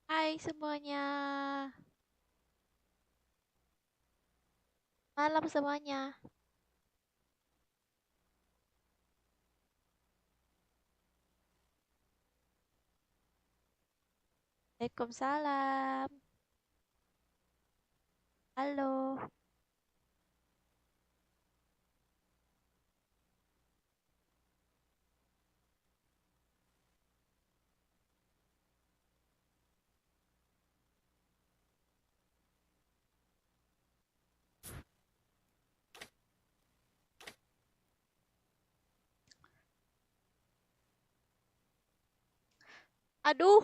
Hai semuanya, malam semuanya. Waalaikumsalam. Halo. Aduh,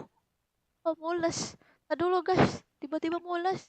kok mules? Tadi dulu guys, tiba-tiba mules.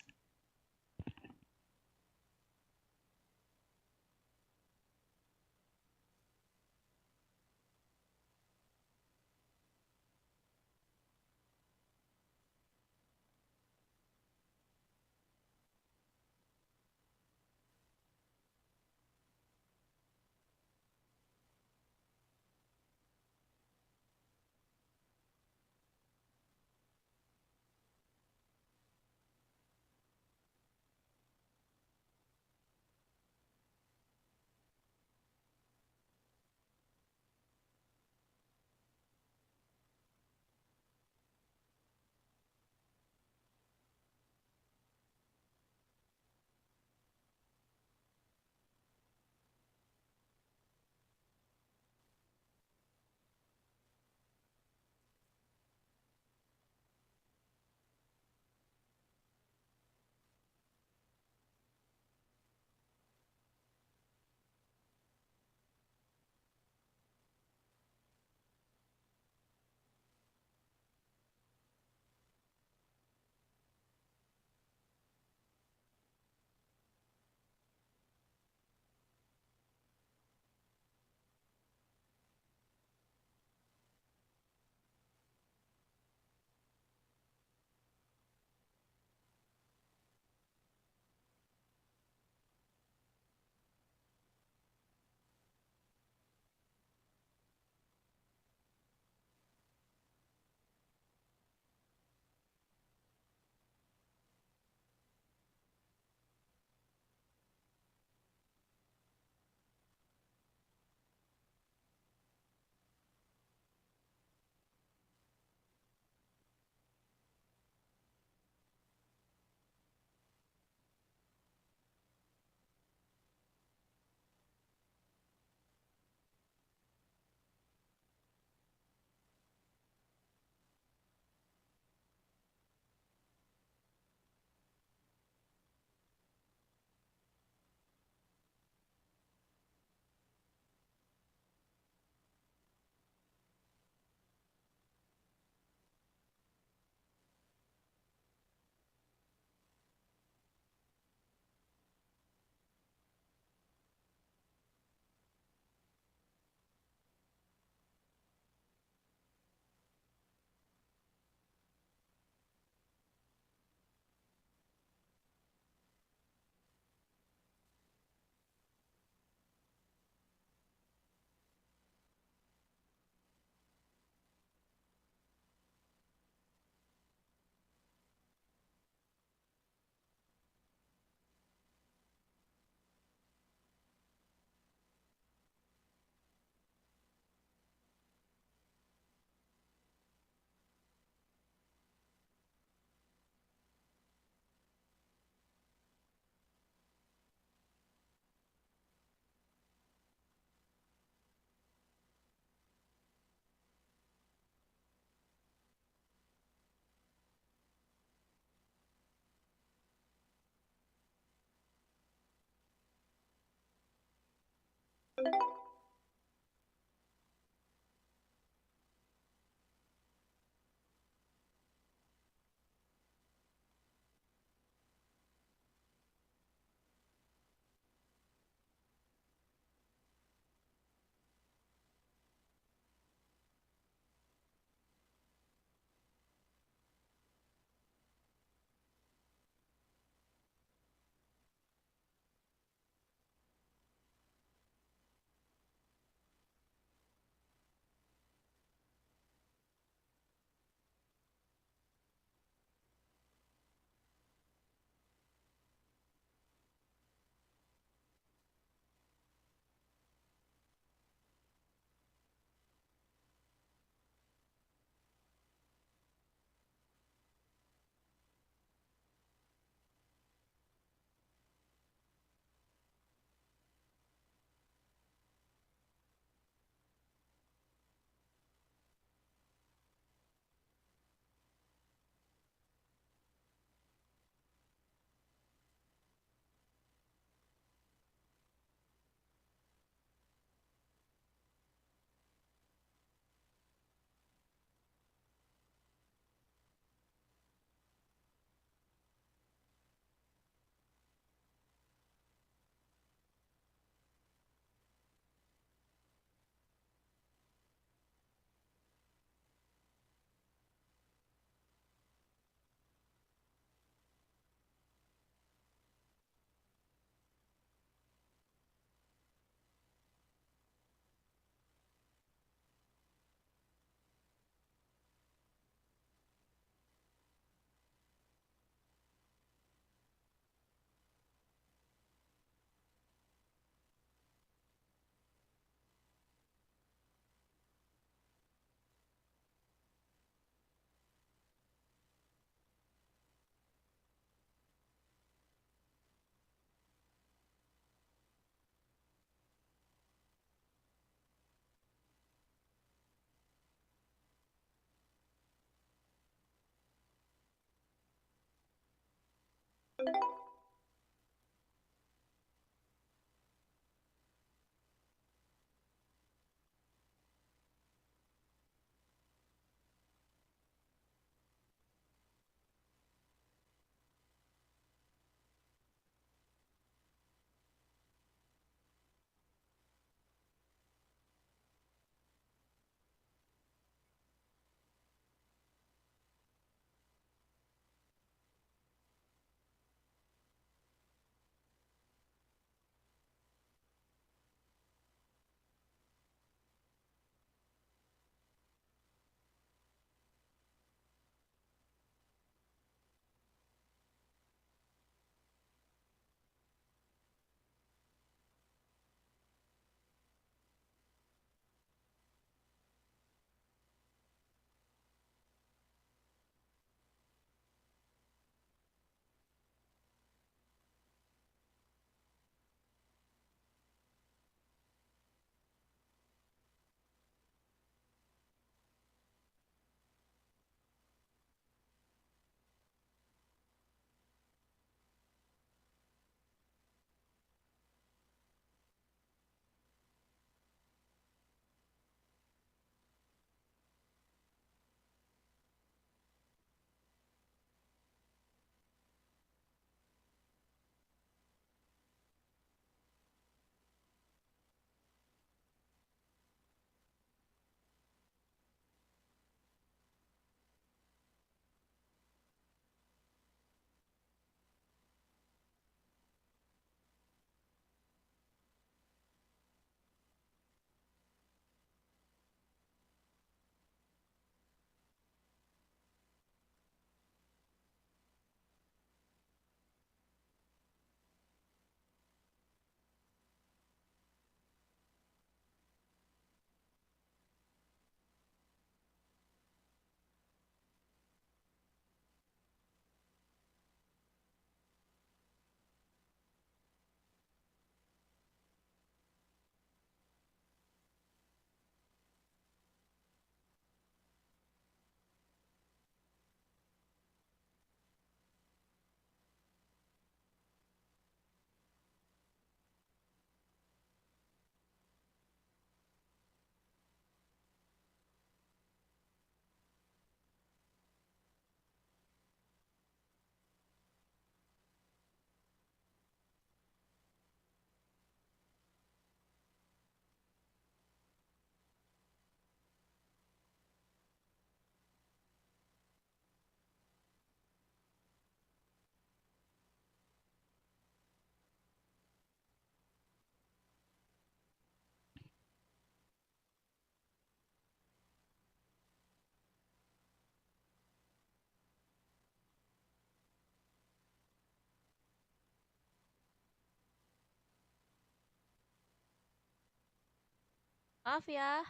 Maaf ya,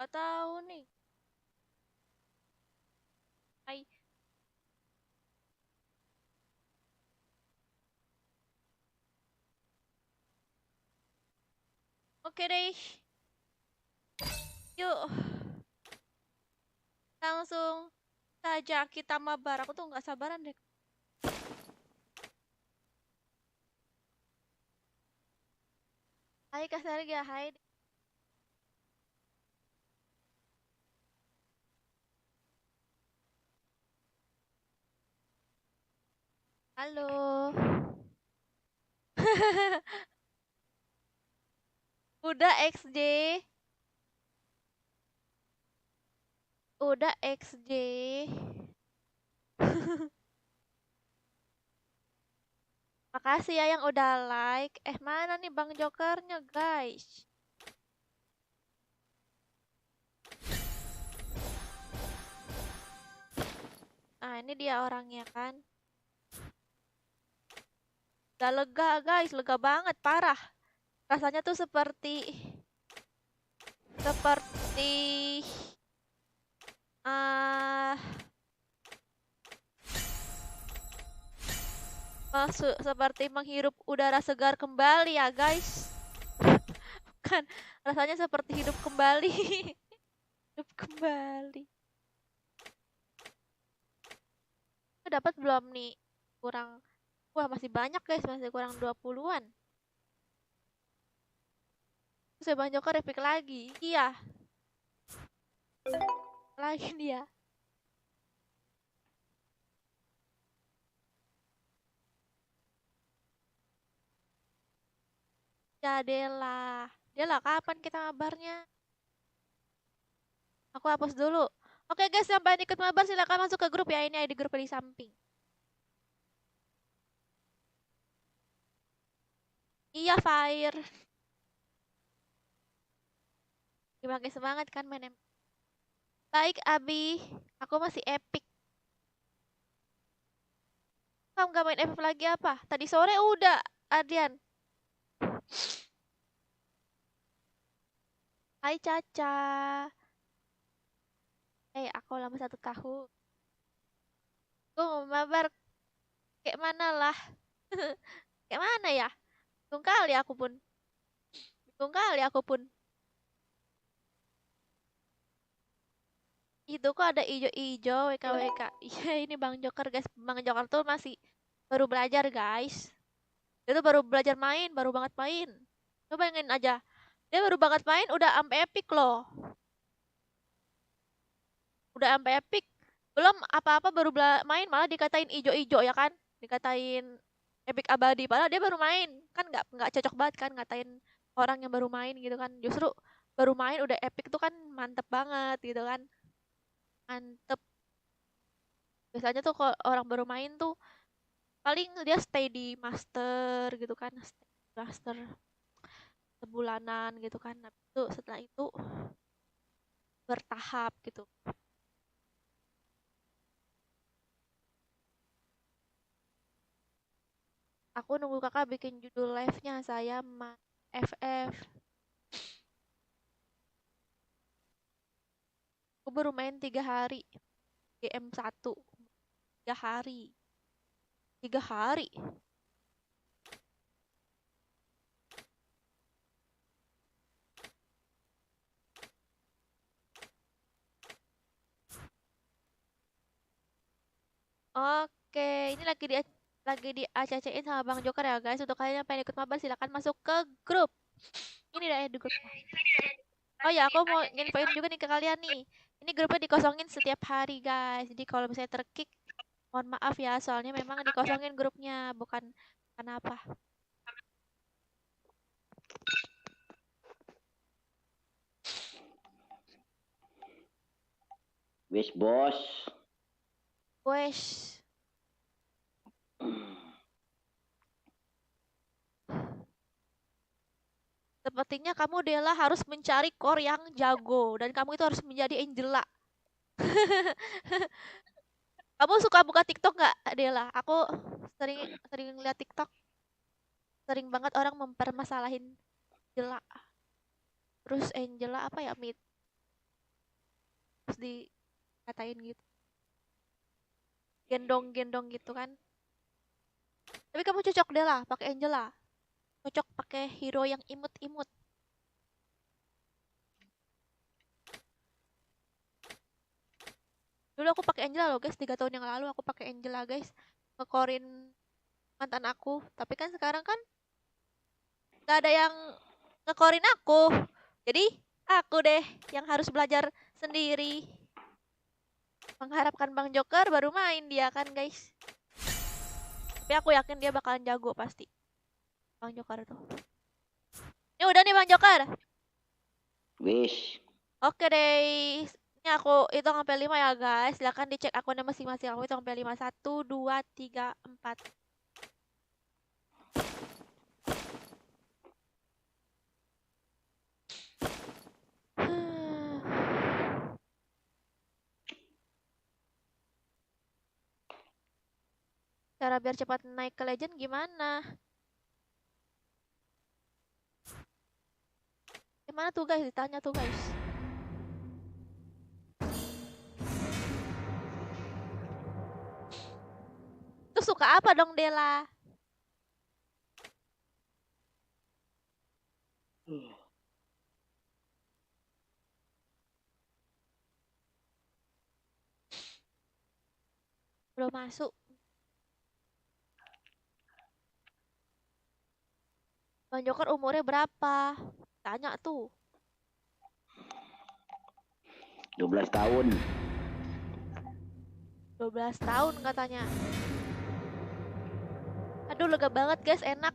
gak tahu nih. Hai. Oke deh, yuk langsung saja kita mabar. Aku tuh nggak sabaran deh. Hai Kak Serga, hai. Halo. Udah XJ. Udah XJ. Makasih ya yang udah like. Mana nih Bang Jokernya, guys? Nah, ini dia orangnya kan. Udah lega, guys. Lega banget, parah. Rasanya tuh seperti ah seperti menghirup udara segar kembali ya, guys. Kan rasanya seperti hidup kembali. Hidup kembali. Dapat belum nih? Kurang. Wah, masih banyak, guys. Masih kurang 20-an. Terus Bang Joker epic lagi. Iya, lagi dia. Ya, Dela. Dela, kapan kita mabarnya? Aku hapus dulu. Oke, guys, sampai ikut mabar silakan masuk ke grup ya. Ini ID grup di samping. Iya, Fire. Dipakai semangat kan main Baik, Abi. Aku masih epic. Kamu gak main FF lagi apa? Tadi sore udah, Ardian. Hai, Caca. Aku lama 1 tahun. Gue mau mabar. Kayak mana lah? Kayak mana ya? Bingung kali aku pun. Bingung kali aku pun. Itu kok ada ijo-ijo WKWK. Iya, ini Bang Joker, guys. Bang Joker tuh masih baru belajar, guys. Dia tuh baru belajar main, baru banget main. Coba bayangin aja. Dia baru banget main udah sampai epic loh. Udah sampai epic. Belum apa-apa baru main malah dikatain ijo-ijo ya kan? Dikatain epic abadi padahal dia baru main. Kan nggak cocok banget kan ngatain orang yang baru main gitu kan. Justru baru main udah epic tuh kan mantep banget gitu kan. Mantep. Biasanya tuh kalau orang baru main tuh paling dia stay di master gitu kan. Stay di master sebulanan gitu kan. Nah, itu setelah itu bertahap gitu. Aku nunggu kakak bikin judul live-nya saya FF. Aku baru main 3 hari. GM1. 3 hari. 3 hari. Oke, ini lagi di ACC-in sama Bang Joker ya guys. Untuk kalian yang pengen ikut mabar silahkan masuk ke grup. Ini dah di grup. Oh ya, aku mau nginfoin juga nih ke kalian nih. Ini grupnya dikosongin setiap hari guys. Jadi kalau misalnya terkick, mohon maaf ya. Soalnya memang dikosongin grupnya, bukan kenapa. Wis bos. Wes. Sepertinya kamu Dela harus mencari core yang jago dan kamu itu harus menjadi Angela. Kamu suka buka TikTok nggak, Dela? Aku sering sering lihat TikTok, sering banget orang mempermasalahin Angela. Terus Angela apa ya, Mit? Terus dikatain gitu. Gendong-gendong gitu kan. Tapi kamu cocok deh lah pakai Angela. Cocok pakai hero yang imut-imut. Dulu aku pakai Angela loh guys, 3 tahun yang lalu aku pakai Angela guys. Ngekorin mantan aku. Tapi kan sekarang kan gak ada yang ngekorin aku. Jadi aku deh yang harus belajar sendiri. Mengharapkan Bang Joker baru main dia kan guys. Tapi aku yakin dia bakalan jago pasti. Bang Joker tuh. Ini udah nih Bang Joker. Wish. Oke deh. Ini aku hitung sampai 5 ya guys. Silahkan dicek akunnya masing-masing. Aku hitung sampai 5. 1, 2, 3, 4. Cara biar cepat naik ke legend gimana? Gimana tuh guys? Ditanya tuh guys. Tuh suka apa dong Dela? Belum masuk. Bang Joker umurnya berapa? Tanya tuh. 12 tahun. 12 tahun katanya. Aduh lega banget guys, enak.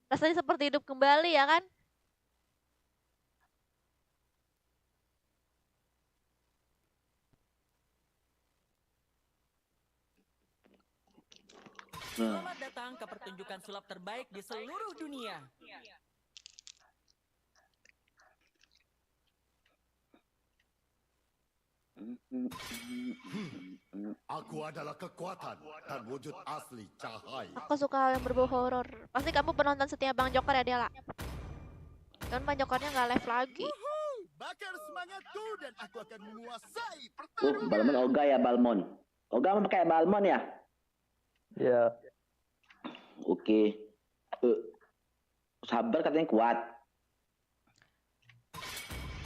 Rasanya seperti hidup kembali ya kan? Selamat datang ke pertunjukan sulap terbaik di seluruh dunia. Aku adalah kekuatan dan wujud asli cahaya. Aku suka hal yang berbau horor. Pasti kamu penonton setia Bang Joker ya Dela? Dan Bang Jokernya nggak live lagi. Bakar semangatku dan aku akan menguasai Balmon Olga ya Balmon. Olga mau pakai Balmon ya? Ya, Oke. Sabar katanya kuat.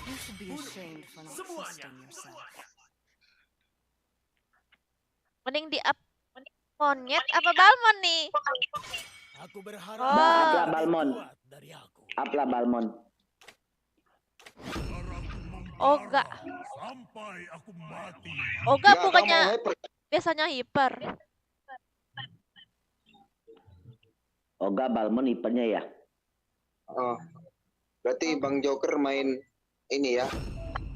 You should be ashamed for not semuanya. trusting yourself. Mending di up monyet apa Balmon nih? Aku berharap Oh. Uplah Balmon. kuat dari aku. Uplah Balmon. Oga. Sampai aku mati. Oga bukannya biasanya hiper. Olga Balmon hipernya ya? Oh, berarti Bang Joker main ini ya?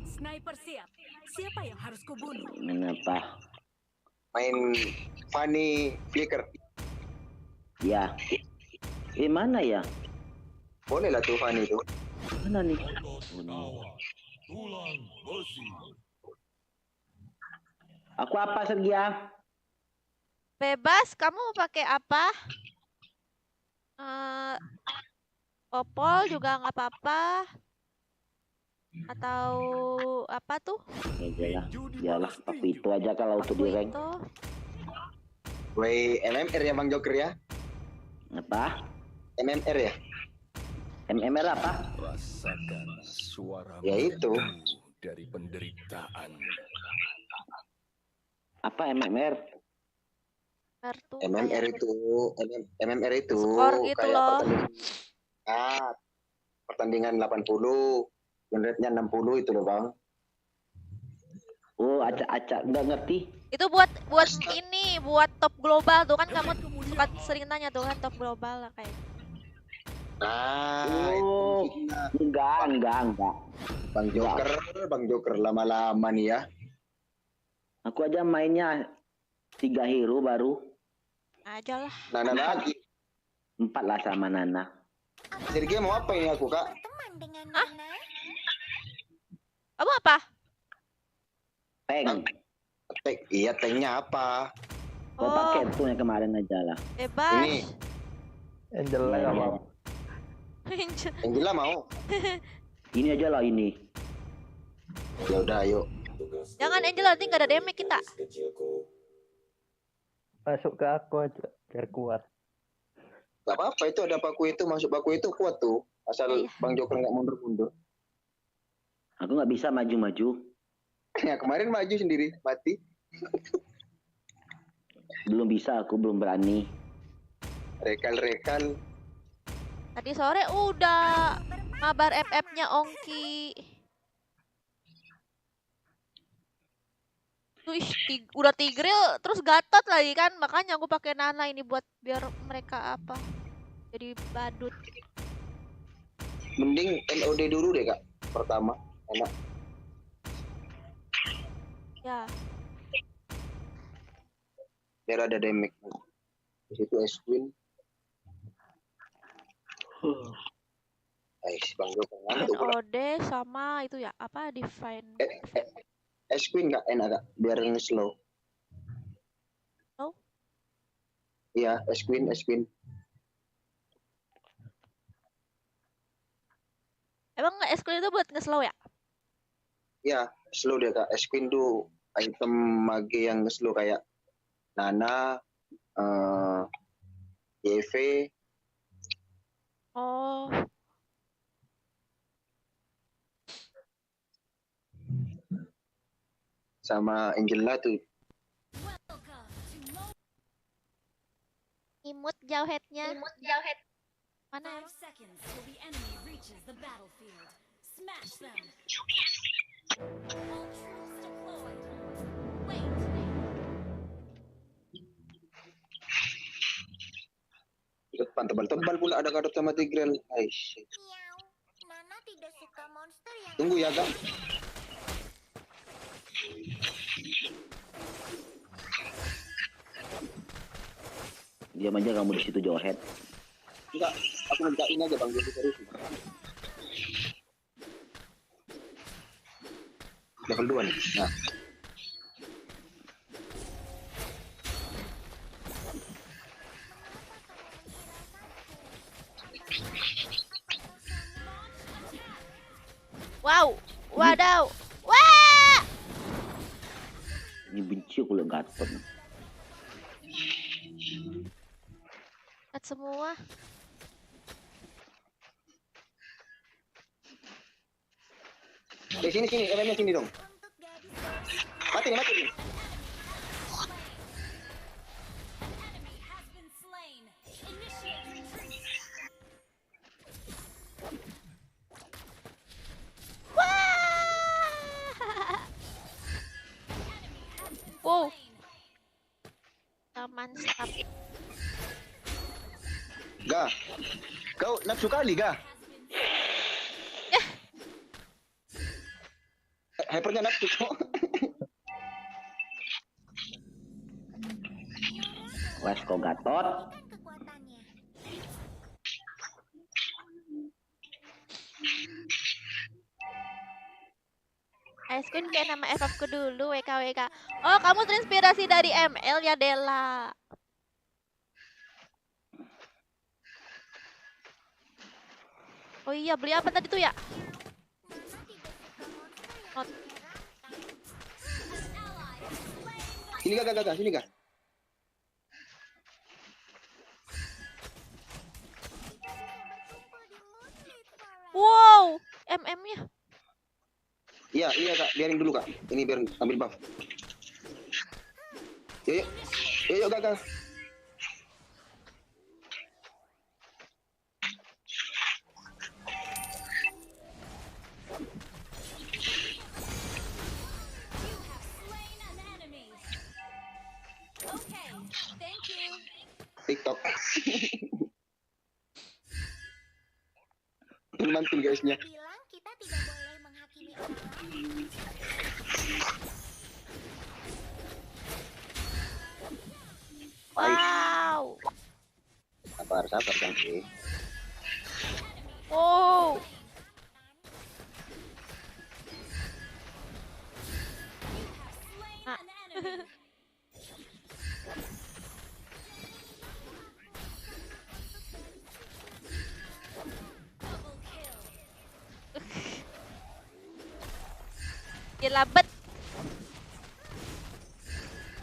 Sniper siap. Siapa yang harus kubunuh? Kenapa? Main Fanny Flicker. Ya. Mana ya? Boleh lah tuh Fanny itu. Mana nih? Tulang besi. Aku apa Sergia? Bebas, kamu mau pakai apa? Popol juga nggak apa-apa. Atau apa tuh? Ya jelas. Tapi itu aja kalau untuk di rank. Itu. Way MMR ya Bang Joker ya? Apa? MMR ya? MMR apa? Rasakan suara Ya itu. dari penderitaan. Apa MMR? Kartu MMR kayak itu, MMR itu skor gitu kayak loh. pertandingan 80, win rate-nya 60 itu loh Bang. Oh, acak-acak nggak ngerti. Itu buat ini, buat top global tuh kan kamu suka sering tanya tuh kan top global lah kayak. Nah, Oh, itu maksudnya. enggak. Bang Joker lama-lama nih ya. Aku aja mainnya 3 hero baru. Aja lah. Nana lagi. 4 lah sama Nana. Sergei mau apa ini aku Kak? Kamu apa? Peng. Iya tanknya apa? Kau pakai tuh yang kemarin aja lah. Bebas. Ini. Angela nggak mau. Angel. Angela mau. Ini aja lah ini. Ya udah, ayo. Jangan Angel, nanti nggak ada damage kita. Masuk ke aku aja biar kuat. Gak apa-apa, itu ada paku itu, masuk paku itu kuat tuh. Asal Iya, iya. Bang Joker nggak mundur-mundur. Aku nggak bisa maju-maju. Ya kemarin maju sendiri, mati. Belum bisa, aku belum berani. Rekal-rekal. Tadi sore udah mabar FF-nya Ongki. Tuh, udah Tigril terus Gatot lagi kan, makanya aku pakai Nana ini buat biar mereka apa? Jadi badut. Mending NOD dulu deh kak, pertama. Enak. Ya, Biar ada damage. Di situ S-Queen. Bang Joker ngantuk pula. NOD sama itu ya, apa Divine. S-Queen kak, enak kak. Biar nge-slow. Slow? Iya, S-Queen. Emang S-Queen itu buat nge-slow ya? Iya, slow deh kak. S-Queen tuh item mage yang nge-slow kayak Nana, YV, Oh, sama Angela tuh. imut jauhetnya. Mana? 5 seconds till the enemy reaches the battlefield. Smash them. All troops deployed. Wait. Depan tebal-tebal pula ada Gatot sama Tigreal. Aish. Nana tidak suka monster yang Tunggu ya kak. Diam aja kamu di situ Jorhead. Enggak, aku minta ini aja bang, jadi serius. Level 2 nih. Nah, Wow, wadaw, wah! Ini benci aku liat Gatot. Lihat semua. sini, MM-nya sini dong. untuk gadis Mati nih. Enemy has been slain. Initiate retreat. Wah! Wow, taman stop. Ga, kau nafsu kali ga? Hypernya nafsu kok. Wes kok Gatot. kan kekuatannya. Ice Queen kayak nama FF ku dulu, WKWK. Oh, kamu terinspirasi dari ML ya, Della. Oh iya, beli apa tadi tuh ya? Nana tidak suka monster yang Not. menyeramkan. Sini ga, sini ga. Berkumpul di Moonlit Forest. Wow, MM-nya. Iya kak, biarin dulu kak. Ini biar ambil buff. Yuk kak. You have slain an enemy. Okay, thank you. TikTok. Mantul guysnya. Bilang kita tidak boleh menghakimi orang lain. Wow. Sabar kan sih. Wow. Slain an enemy. Dilabet.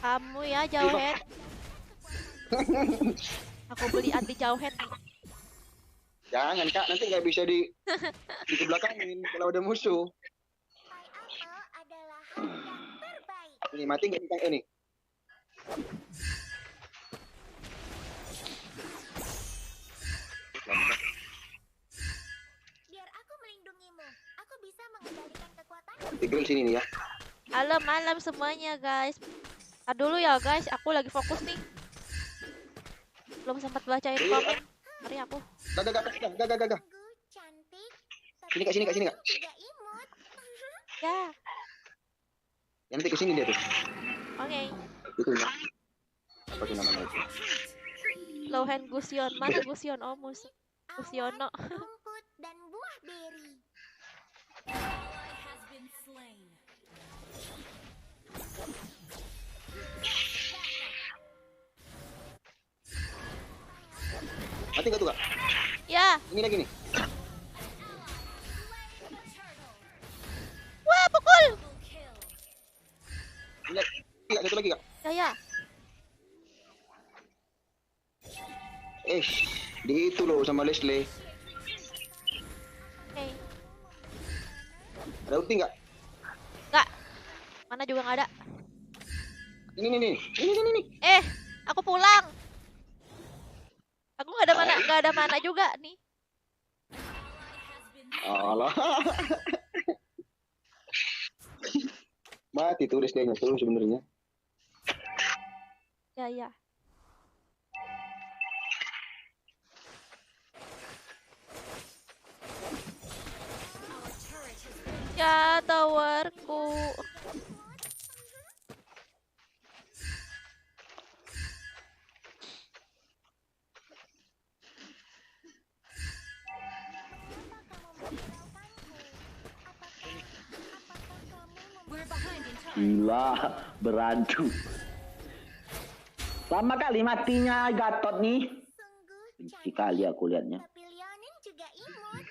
Kamu ya jauhead. Aku beli anti jauhead nih. Jangan kak, nanti nggak bisa di belakangin kalau ada musuh. Pineapple adalah hal yang terbaik. Ini mati nggak bintang ini? Biar aku melindungimu. Aku bisa mengendalikan kekuatan. Tigreal sini nih ya. Halo malam semuanya guys. Dulu ya guys, aku lagi fokus nih. Belum sempat bacain komen. Mari aku. Gak. Sungguh cantik. Sini kak, sini kak, sini kak. Juga imut. Ya, Ya, nanti kesini dia tuh. oke. Itu ya. Apa sih namanya itu? Low hand Gusion. Mana Gusion? Oh, Gusiono. Awan, rumput, dan buah beri. Mati nggak tuh kak? Ya, Ini lagi nih. wah pukul. Ini kak, satu lagi kak. Ya. Di itu loh sama Leslie. Oke. Ada ulti nggak? Enggak. Mana juga nggak ada. Ini. Aku pulang. Aku nggak ada mana juga nih. Allah. Mati tuh Leslie-nya tuh sebenarnya. Ya. Ya, towerku. Gila, beradu. Lama kali matinya Gatot nih. Sungguh Benci cantik. kali aku liatnya. Tapi Leonin juga imut.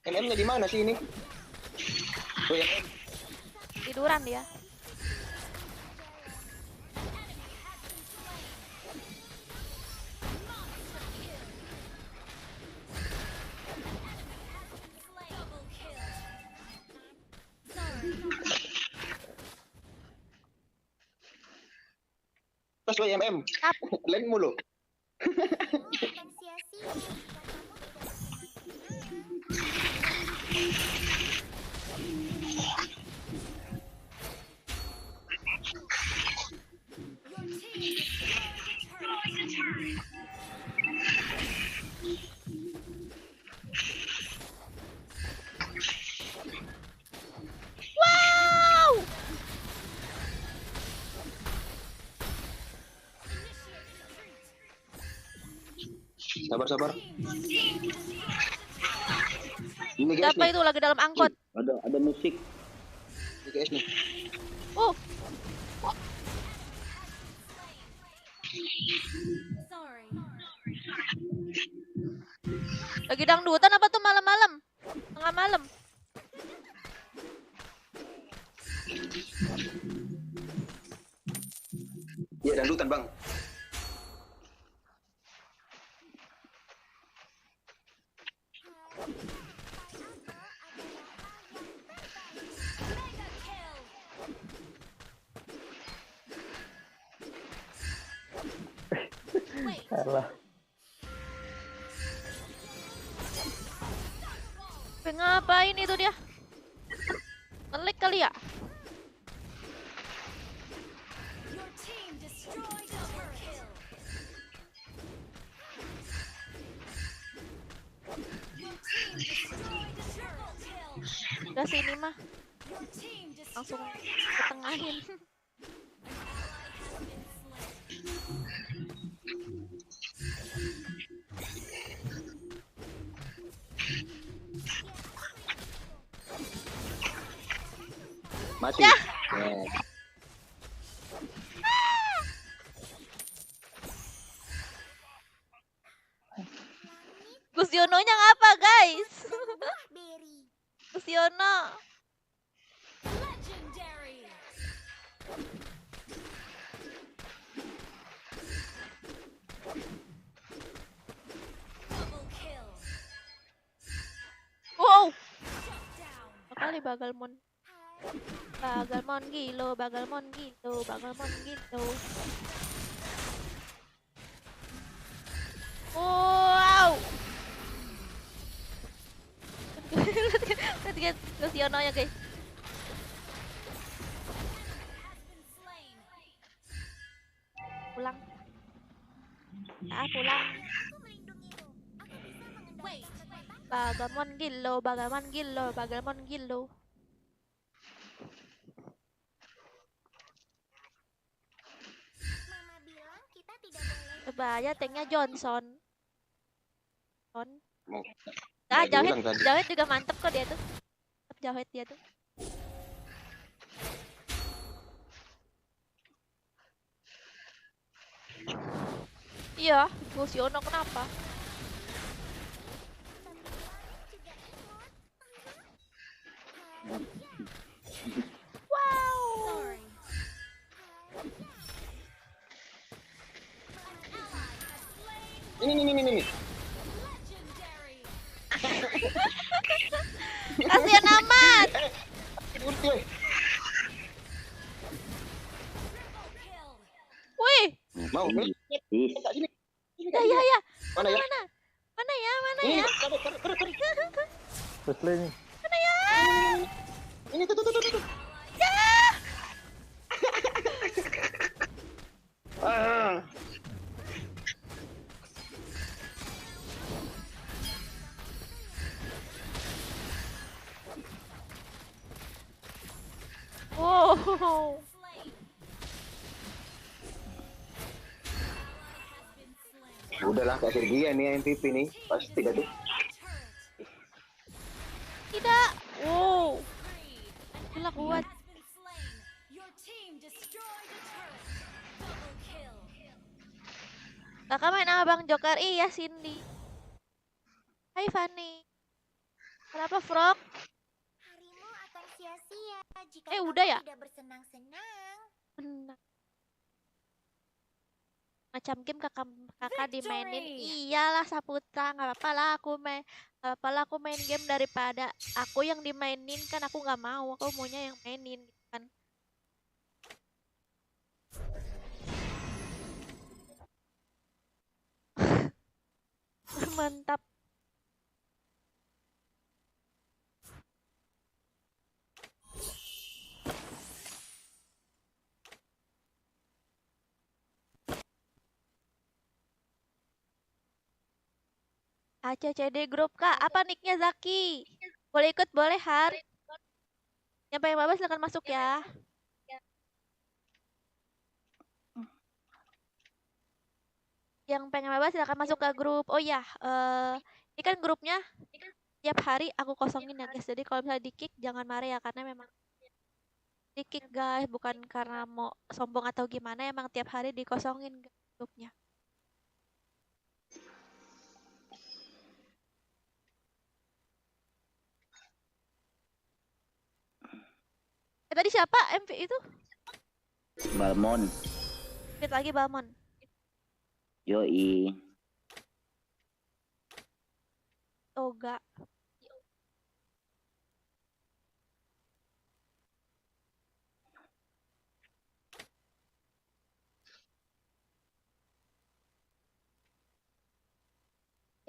MM-nya di mana sih ini? Oh ya, Tiduran dia. pas lo MM. Lain mulu. Kamu akan sia-sia jika kamu tidak Wow! Sabar. Ini guys Siapa nih. itu lagi dalam angkot? Ada musik. Ini guys nih. Oh, lagi dangdutan apa tuh malam-malam? Tengah malam. Iya dangdutan bang. Salah. Ngapain itu dia? Ngelik kali ya? Udah sini mah. Langsung ketengahin. Mati. Ya. Ya. Gus Yononya ngapa guys? buah beri. Luciano. Legendary. Double kill. Wow. Shut down. Kali Bagalmon. Bagalmon gilo, Bagalmon gilo, Bagalmon gilo. Wow. Lihat Luciano ya guys. Has been slain. Pulang. Pulang. Aku melindungimu. Aku bisa mengendalikan kekuatan. Bagalmon gilo, Bagalmon gilo, Bagalmon gilo. Mama bilang kita tidak boleh. Bahaya tanknya Johnson. Mau Ah, nggak Jawet, diulang tadi. Jawet juga mantep kok dia tuh. Mantep Jawet dia tuh. Iya, Luciano kenapa? Wow. Sorry. Ini. Legendary. Kasihan amat. Ulti, weh. Kill. Wih, Mau nih? Is. Tak sini. ya. Mana ya? Mana? Mana ya? Mana Ini, ya? tarik. Terus lagi. Mana ya? Ini tuh. Ya. Ah. Wow. Slain. Has been slain. Udahlah Kak Sergia nih MVP nih. Pasti dah tuh. Turret. Tidak. Wow. Three. Gila kuat. Has been slain. Your team destroyed a turret. Double kill. Kakak main sama Bang Joker. Iya, Cindy. Hai, Fanny. Kenapa, Frog? Harimu akan sia-sia jika Udah kamu ya? tidak bersenang-senang. Benar. Macam game kakak dimainin. Victory. Iyalah, Saputra. Nggak apa-apa lah aku main game daripada aku yang dimainin. Kan aku nggak mau. Aku maunya yang mainin gitu kan. Mantap. ACCD grup Kak, apa nicknya Zaki? Boleh ikut, boleh Har. Yang pengen babas silahkan masuk ya. Yang pengen babas silahkan masuk ke grup. Oh ya, ini kan grupnya tiap hari aku kosongin ya guys. Jadi kalau misalnya di kick jangan marah ya karena memang di kick guys, bukan karena mau sombong atau gimana, emang tiap hari dikosongin guys, grupnya. Tadi siapa MV itu? Balmon. Fit lagi Balmon. Yoi. Toga.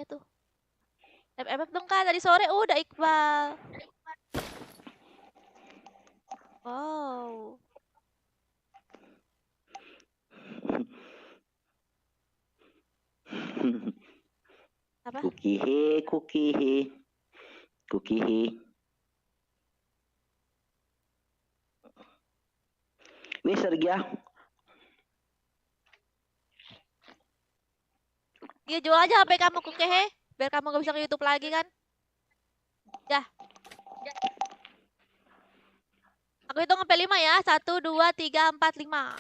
Ya tuh. FF dong Kak, tadi sore udah Iqbal. Wow. Apa? Kukihi. Wih, Sergia. Dia jual aja HP kamu ke Kehe, biar kamu gak bisa ke YouTube lagi kan. Ya. Aku hitung sampai 5 ya. 1, 2, 3, 4, 5.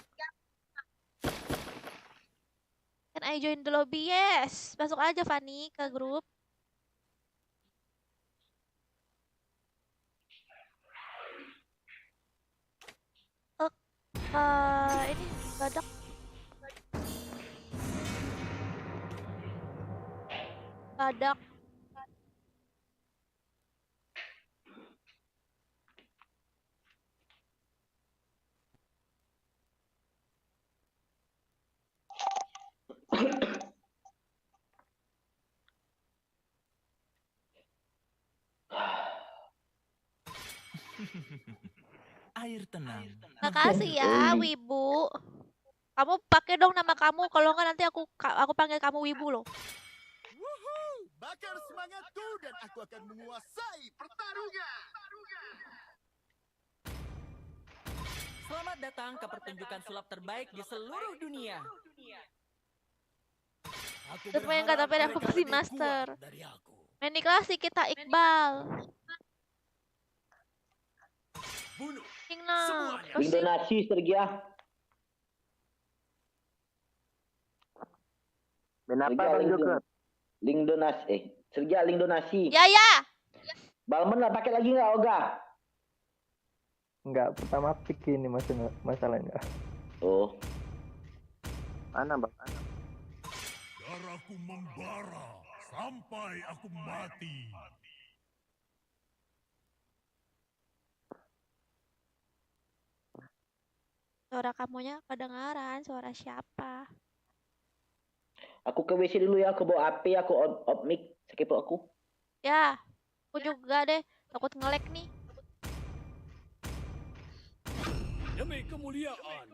Can I join the lobby? Yes. Masuk aja Fanny ke grup. Ini badak. Badak. Air tenang. Makasih ya, Oli. Wibu. Kamu pakai dong nama kamu, kalau nggak nanti aku panggil kamu Wibu loh. Bakar semangatku dan aku akan menguasai pertarungan. Selamat datang ke pertunjukan sulap terbaik di seluruh dunia. Aku Bermain berharap kata peda aku mereka pasti lebih master. kuat dari aku. Main di klasik kita Iqbal. Bunuh. Tingna. Semuanya. Link donasi Sergia. Kenapa Sergia, Bang link Joker? Link donasi. Sergia link donasi. Ya ya. Balmon lah pakai lagi nggak Oga? Enggak, pertama pick ini masalahnya. Oh. Mana Bang? Darahku membara sampai aku mati. Suara kamunya kedengaran, suara siapa? Aku ke WC dulu ya. Aku bawa HP. Aku off mic. Skip aku. Ya, aku juga deh. Takut ngelek nih. Demi kemuliaan.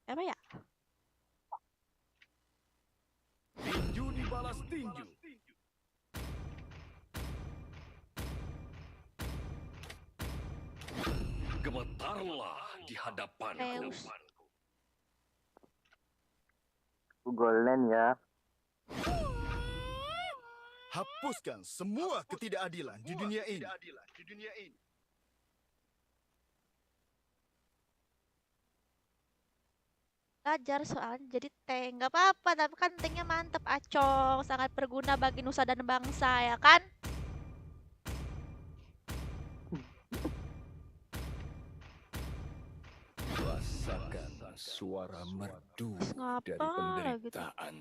Apa ya? Tinju dibalas tinju. Gemetarlah di hadapanku. Zeus. Golden ya. Hapuskan semua ketidakadilan di dunia ini. Belajar soalnya jadi tank. Gak apa-apa, tapi kan tanknya mantep, acong. Sangat berguna bagi nusa dan bangsa, ya kan? Rasakan suara merdu dari Ngapa gitu? penderitaan.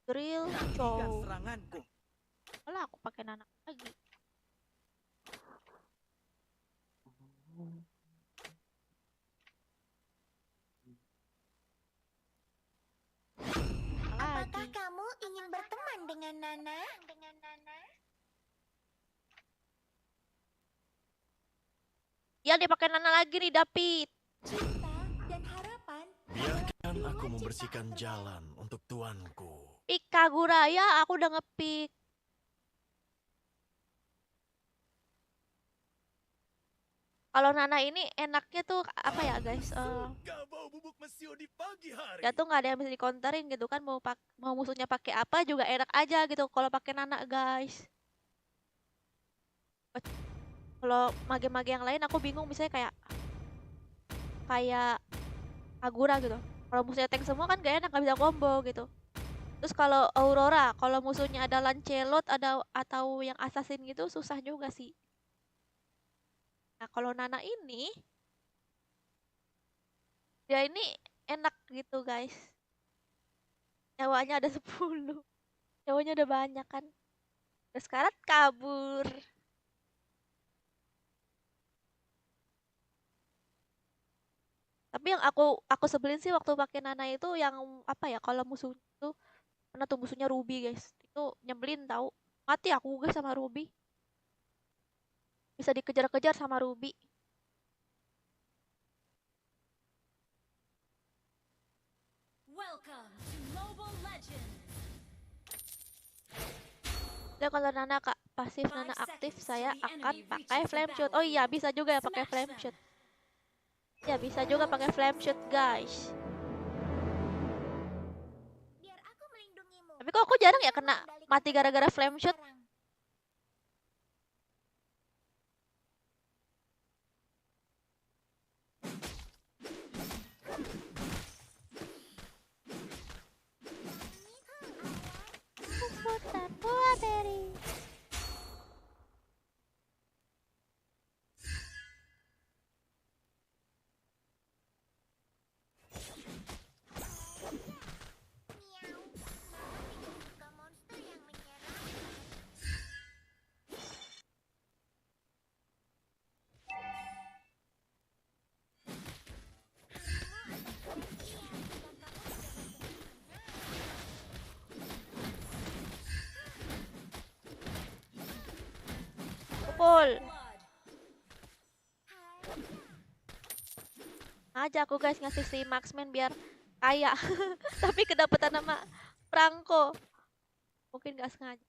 Drill, Hentikan cow. seranganku. Malah aku pakai nanak lagi. Apakah Lagi. kamu ingin berteman dengan Nana? Ya, dia pakai nana lagi nih, David. Cinta dan harapan. Biarkan aku membersihkan jalan untuk tuanku. Pik Kagura, ya aku udah ngepick. Kalau Nana ini enaknya tuh apa ya guys? Kau bau bubuk mesio di pagi hari. Ya tuh nggak ada yang bisa dikonterin gitu kan, mau musuhnya pakai apa juga enak aja gitu kalau pakai Nana guys. Kalau mage-mage yang lain aku bingung, misalnya kayak Kagura gitu. Kalau musuhnya tank semua kan gak enak, nggak bisa combo gitu. Terus kalau Aurora, kalau musuhnya ada Lancelot atau yang assassin gitu susah juga sih. Nah, kalau Nana ini dia ini enak gitu, guys. Nyawanya ada 10. Nyawanya udah banyak kan. Terus sekarang kabur. Tapi yang aku sebelin sih waktu pakai Nana itu yang apa ya, kalau musuh tuh karena tuh musuhnya Ruby, guys. Itu nyebelin tahu. Mati aku guys sama Ruby. Bisa dikejar-kejar sama Ruby. Welcome to Mobile Legends. Dan kalau Nana pasif Nana aktif, saya akan pakai flame shoot. Oh iya, bisa juga ya pakai flame shoot. Ya, bisa juga pakai flame shoot, guys. Biar aku melindungimu. Tapi kok aku jarang ya Bisa kena mengendalikan mati gara-gara kekuatan flame shoot. sekarang. full. blood. Aja aku guys ngasih si Marksman biar kaya. Tapi kedapatan nama Franco. Mungkin gak sengaja.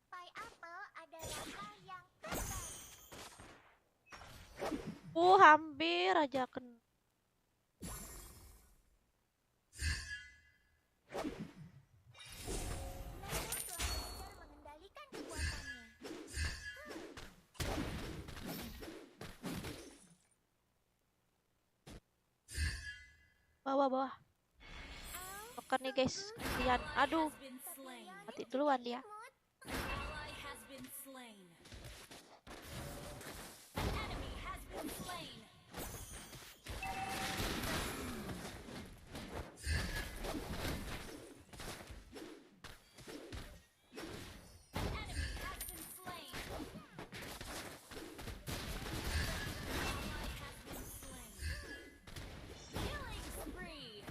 Pineapple adalah hal yang terbaik. Hampir aja kena. Nemo telah belajar mengendalikan kekuatannya. Bawah. Tuker nih guys. Kasihan. Aduh, Has been slain. mati duluan dia. Ally has been slain. An enemy has been slain. An enemy has been slain. Ally has been slain. Killing spree.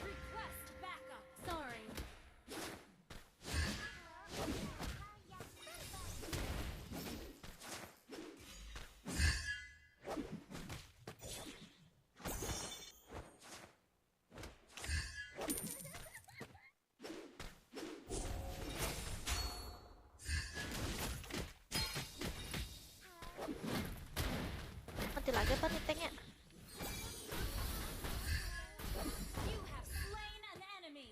Request backup. Sorry. Mati lagi apa nih tanknya? You have slain an enemy.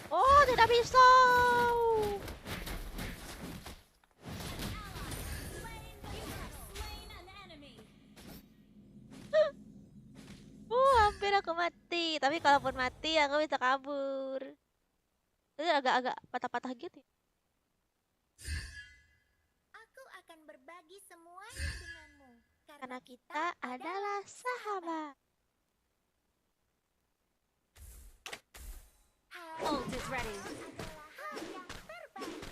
Oh, tidak bisa. You have slain an enemy. Hampir aku mati. Tapi kalaupun mati aku bisa kabur. Itu agak-agak patah-patah gitu. Aku akan berbagi semuanya denganmu. Karena kita adalah sahabat. Ult is ready. adalah hal yang terbaik.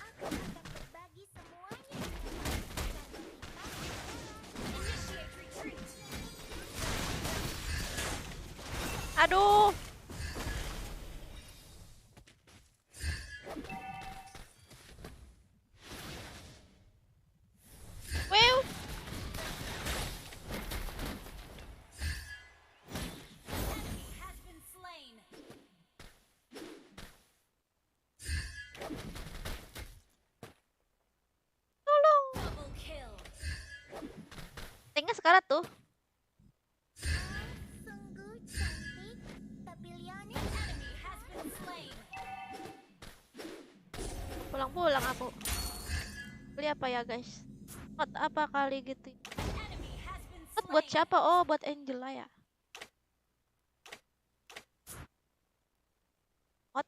Aku akan berbagi semuanya denganmu. Initiate retreat. Aduh. Wow. Enemy has been slain. Tolong. Double kill. Tanknya sekarang tuh. Sungguh cantik, tapi Lionel Enemy has been slain. Pulang-pulang aku. Beli apa ya guys? Mod apa kali gitu? Enemy has been Mod buat slain. siapa? Oh, buat Angela ya. Mod.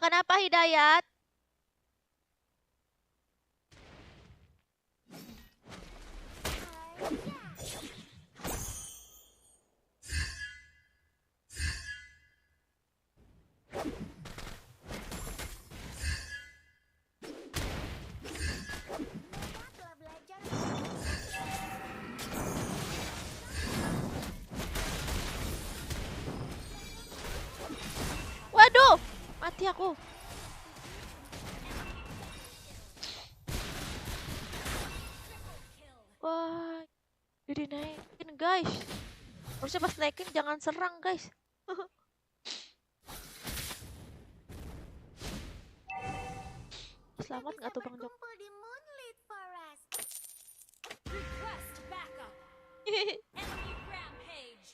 Kenapa Hidayat? Nemo telah belajar Waduh, mati aku. Wah, jadi naikin guys. Harusnya pas naikin jangan serang guys. Selamat nggak tuh Bang Jok? berkumpul di Moonlit Forest. Request backup. Enemy rampage.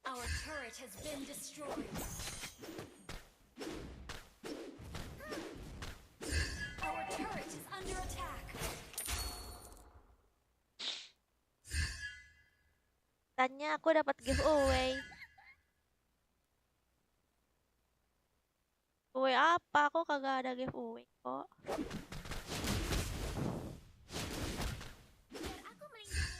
Our turret has been destroyed. Our turret is under attack. Tanya aku dapat giveaway. Giveaway apa? Aku kagak ada giveaway kok. Biar aku melindungi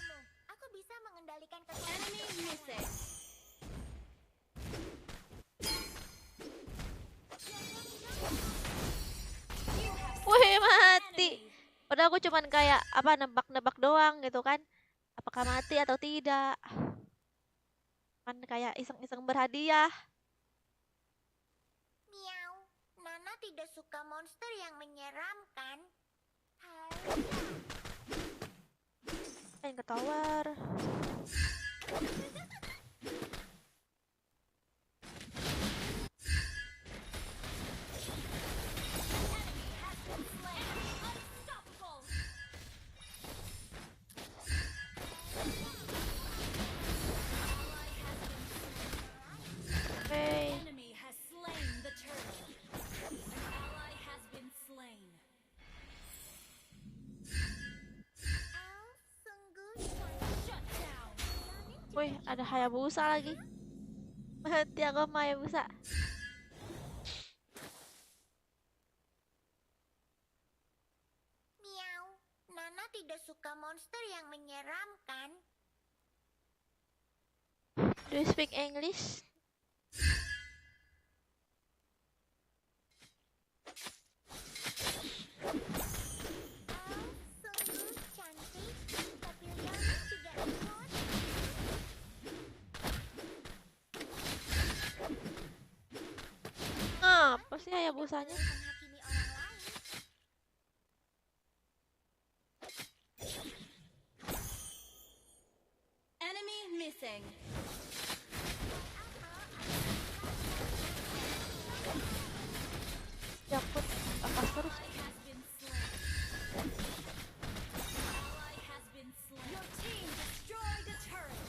Udah aku cuman kayak apa nebak-nebak doang gitu kan. Apakah mati atau tidak? Kan kayak iseng-iseng berhadiah. Miau. Nana tidak suka monster yang menyeramkan. Hai. Pengen ke tower. Unstoppable. Oke. Enemy has slain the turtle. An ally has been slain. Oh, sungguh cantik. Shut down. Wih, ada Hayabusa lagi. Mati aku sama Hayabusa. Miau. Nana tidak suka monster yang menyeramkan. Do you speak English? Oh, sungguh cantik. Tapi Leoni juga imut. Apa sih Hayabusanya? Menghakimi orang lain. Enemy missing. Jakut apa terus? Ally has been slain. Ally has been slain. Your team destroyed a turret.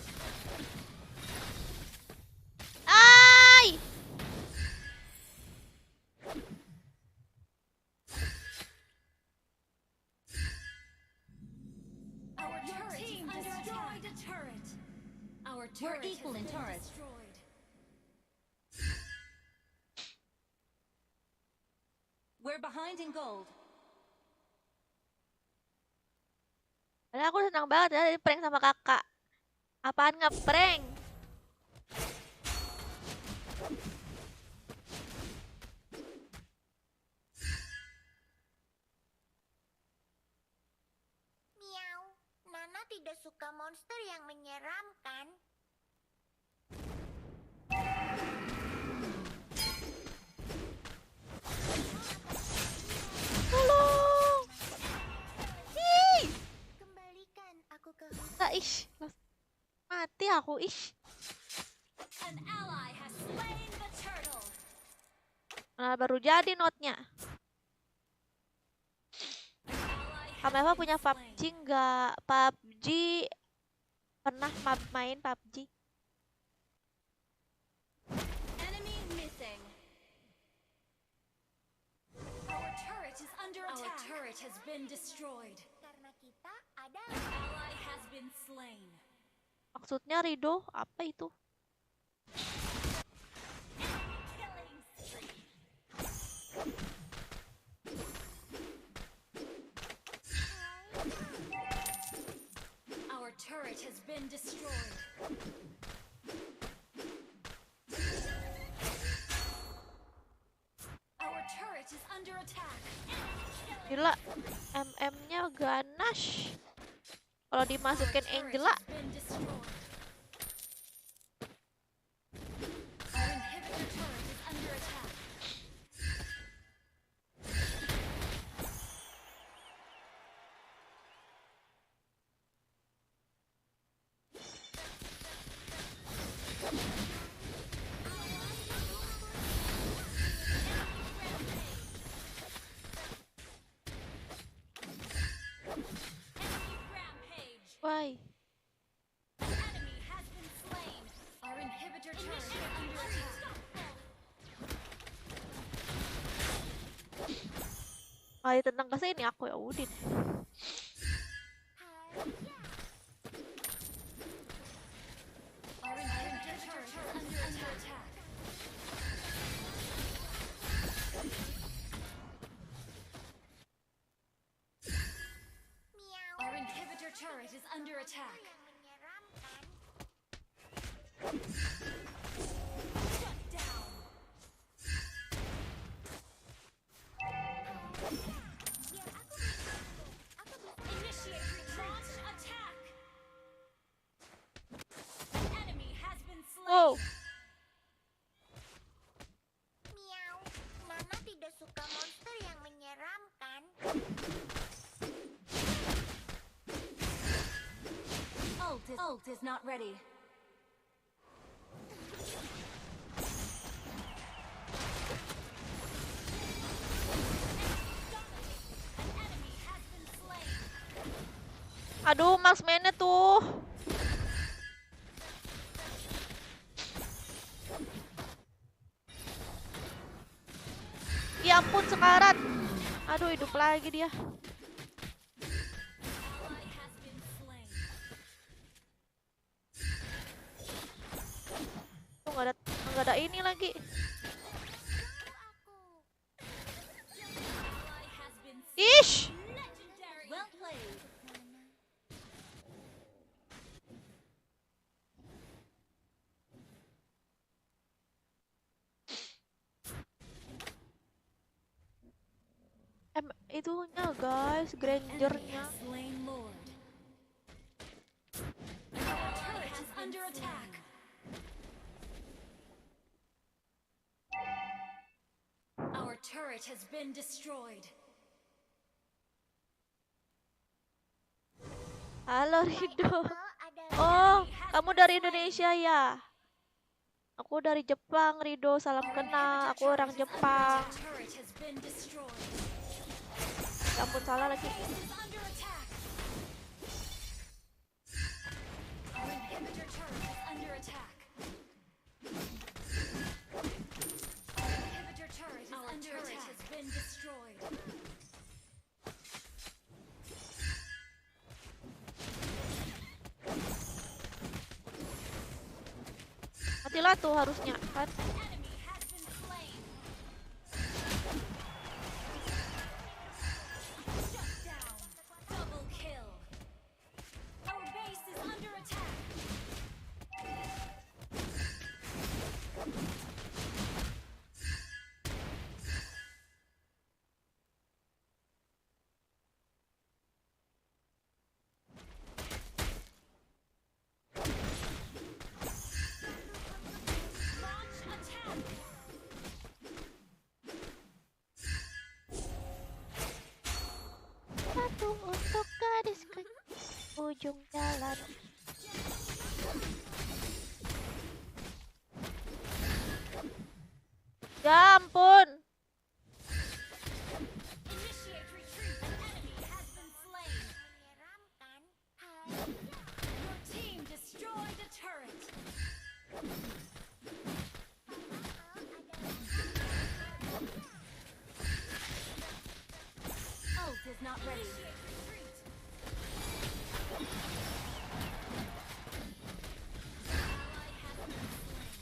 Ay! Our turret team destroyed a turret. Our turret equal in turret. Destroyed. We're behind in gold. Padahal aku senang banget ya di prank sama kakak. Apaan ngeprank? Miau. Nana tidak suka monster yang menyeramkan. Tolong! Ih! Kembalikan aku ke hutan. Nah, ish. Mati aku, ish. An ally has slain the turtle. Nah, baru jadi notnya. Ally has Kameva been punya slain. PUBG nggak? PUBG pernah main PUBG. Enemy missing. Our turret is under attack. Our turret has been destroyed. Karena kita An adalah ally has been slain. Maksudnya Rido apa itu? Killing spree. Our turret has been destroyed. Our turret is under attack. Gila, MM-nya ganas. Kalau dimasukin Our turret Angela, has been destroyed. Our inhibitor turret is under attack. Rampage. why? Enemy has been slain. Our inhibitor turret is under attack. Kalau ditendang ke sini aku ya Udin. Our inhibitor turret is under attack. miau. Our inhibitor turret is under attack. Yang menyeramkan. Shut down. Biar aku menanggung. Aku Ult is not ready. Aduh, marksman-nya tuh. Ya ampun, sekarat. Aduh, hidup lagi dia. Tuh nggak ada ini lagi. Ish. Well played. Itunya guys, Grangernya. Slain Lord. Our turret is under attack. Our turret has been destroyed. Halo Rido. Ada Oh, kamu dari Indonesia ya? Aku dari Jepang, Rido. Salam kenal. Aku orang Jepang. Our turret has been destroyed. Ya ampun, salah lagi. Is under attack. Our inhibitor turret is under attack. Our inhibitor turret is under attack. Has been destroyed. Matilah tuh harusnya kan. Enemy has been slain. Shut down. Double kill. Our base is under attack. Launch attack. Satu untuk gadis ke ujung jalan. Ya ampun. Initiate retreat. Enemy has been slain. menyeramkan. Your team destroyed a turret. Ult is not ready.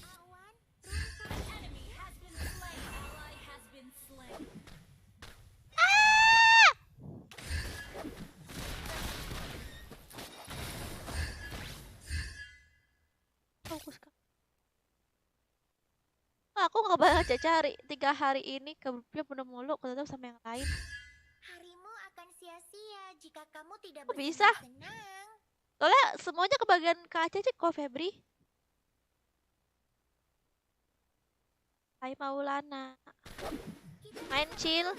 Awan, An enemy has been slain. Ally has been slain. Fokus Kak. Aku nggak baca cari 3 hari ini kebetulan penuh mulu, ketemu sama yang lain. harimu akan sia-sia jika kamu tidak Kok bisa? bersenang-senang. Soalnya semuanya kebagian ke Aceh kok Febri. Hai Maulana. Main chill.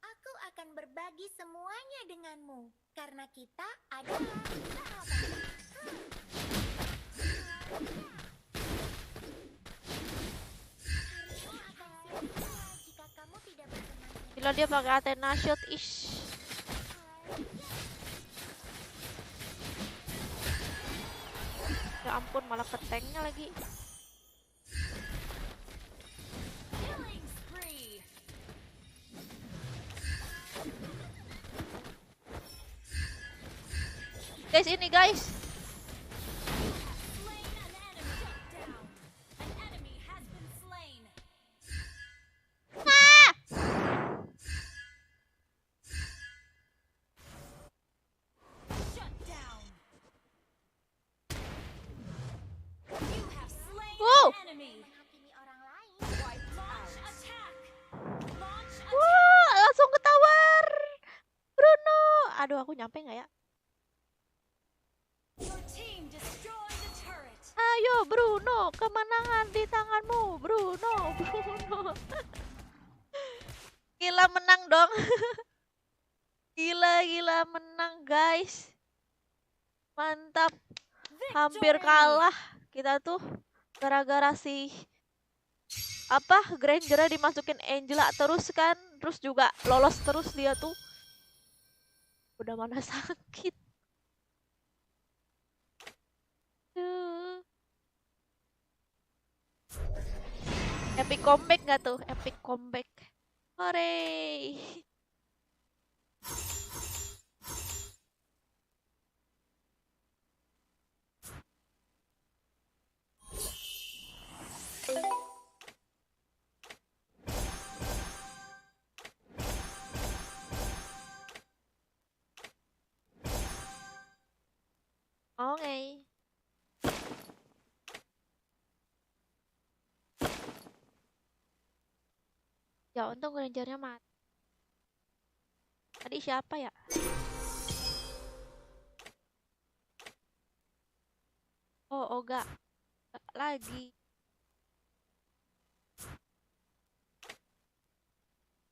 Aku akan berbagi semuanya denganmu karena kita adalah sahabat. Harimu akan sia-sia jika kamu tidak bersenang-senang. Gila dia pakai Athena shot ish. Ya ampun malah ke tanknya lagi. Killing spree. Guys ini guys. Slain an enemy. Shut down. An enemy has been slain. Shut down. You have slain Wow. an enemy. Menghakimi orang lain. Launch attack. Launch attack. Wah, langsung ketawar. Bruno. Aduh, aku nyampe nggak ya? Your team destroyed the turret. Ayo. Bruno, kemenangan di tanganmu, Bruno, Bruno. Gila menang dong. Gila menang guys. Mantap. Hampir kalah kita tuh gara-gara si Granger dimasukin Angela terus kan, terus juga lolos terus dia tuh. Udah mana sakit. Epic comeback nggak tuh? Epic comeback. Hore. Oke. Ya untung Grangernya mati. Tadi siapa ya? Oh, Oga. Lagi.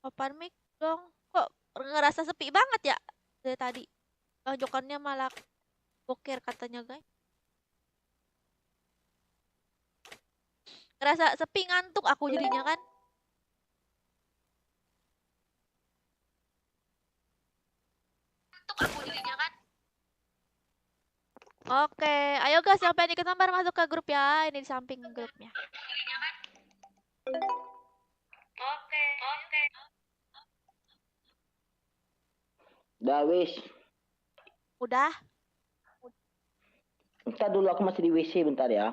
Open mic dong. Kok ngerasa sepi banget ya dari tadi? Bang Jokernya malah boker katanya guys. Ngerasa sepi, ngantuk aku jadinya kan. Oke, ayo guys yang pengen ikut gambar masuk ke grup ya. Ini di samping grupnya. Oke. Dah wis. Udah? Bentar dulu aku masih di WC bentar ya.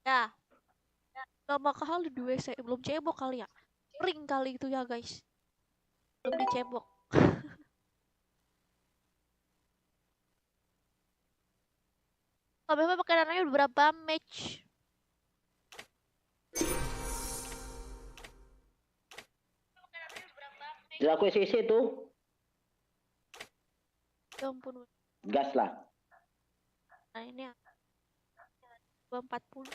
Ya. Lama kali di WC, belum cebok kali ya. Ring kali itu ya guys. Belum dicebok. KBP pakai dananya beberapa match. Jadi aku SCC tuh. Ya ampun. Gas lah. Nah ini ya. 240.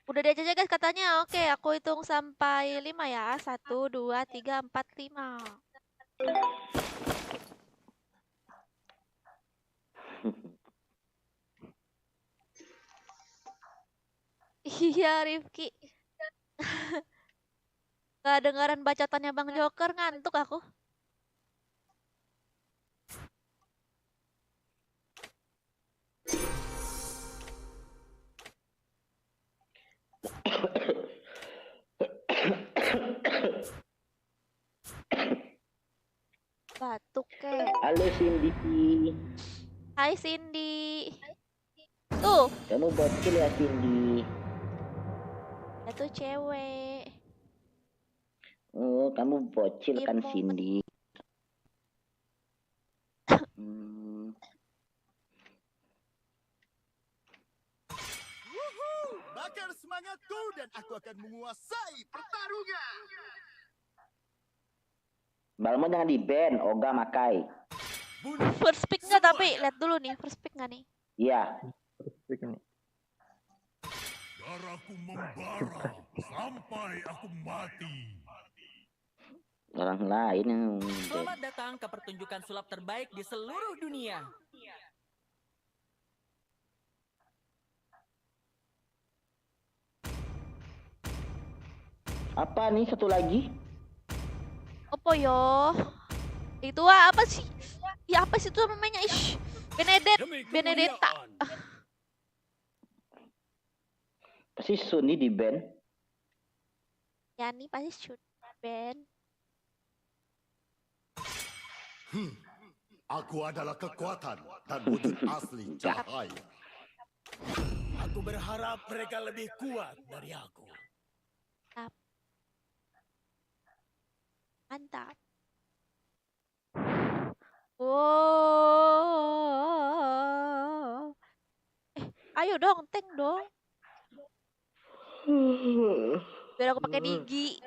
Udah diajak aja guys katanya. Oke, aku hitung sampai 5 ya. 1, 2, 3, 4, 5. Iya Rifki. Gak dengeran bacotannya Bang Joker, ngantuk aku. Batuk kek. Halo Cindy. Hai Cindy. Tuh. Kamu bocil ya Cindy. Itu cewek. Oh, kamu bocil kan Imo. Cindy. Bakar semangatku dan aku akan menguasai pertarungan. Balmo jangan di ban, Oga makai. First pick nggak tapi lihat dulu nih first pick nggak nih? Iya. Darahku membara sampai aku mati. Orang lain yang Selamat datang ke pertunjukan sulap terbaik di seluruh dunia. apa nih satu lagi? Apa yo? Itu apa sih? Ya apa sih itu namanya? Ish. Benedetta. Pasti Suni di ban. Ya nih pasti shoot Ben. Aku adalah kekuatan dan wujud asli cahaya. Aku berharap mereka lebih kuat dari aku. Mantap. Wow. Ayo dong, tank dong. Biar aku pakai Digi.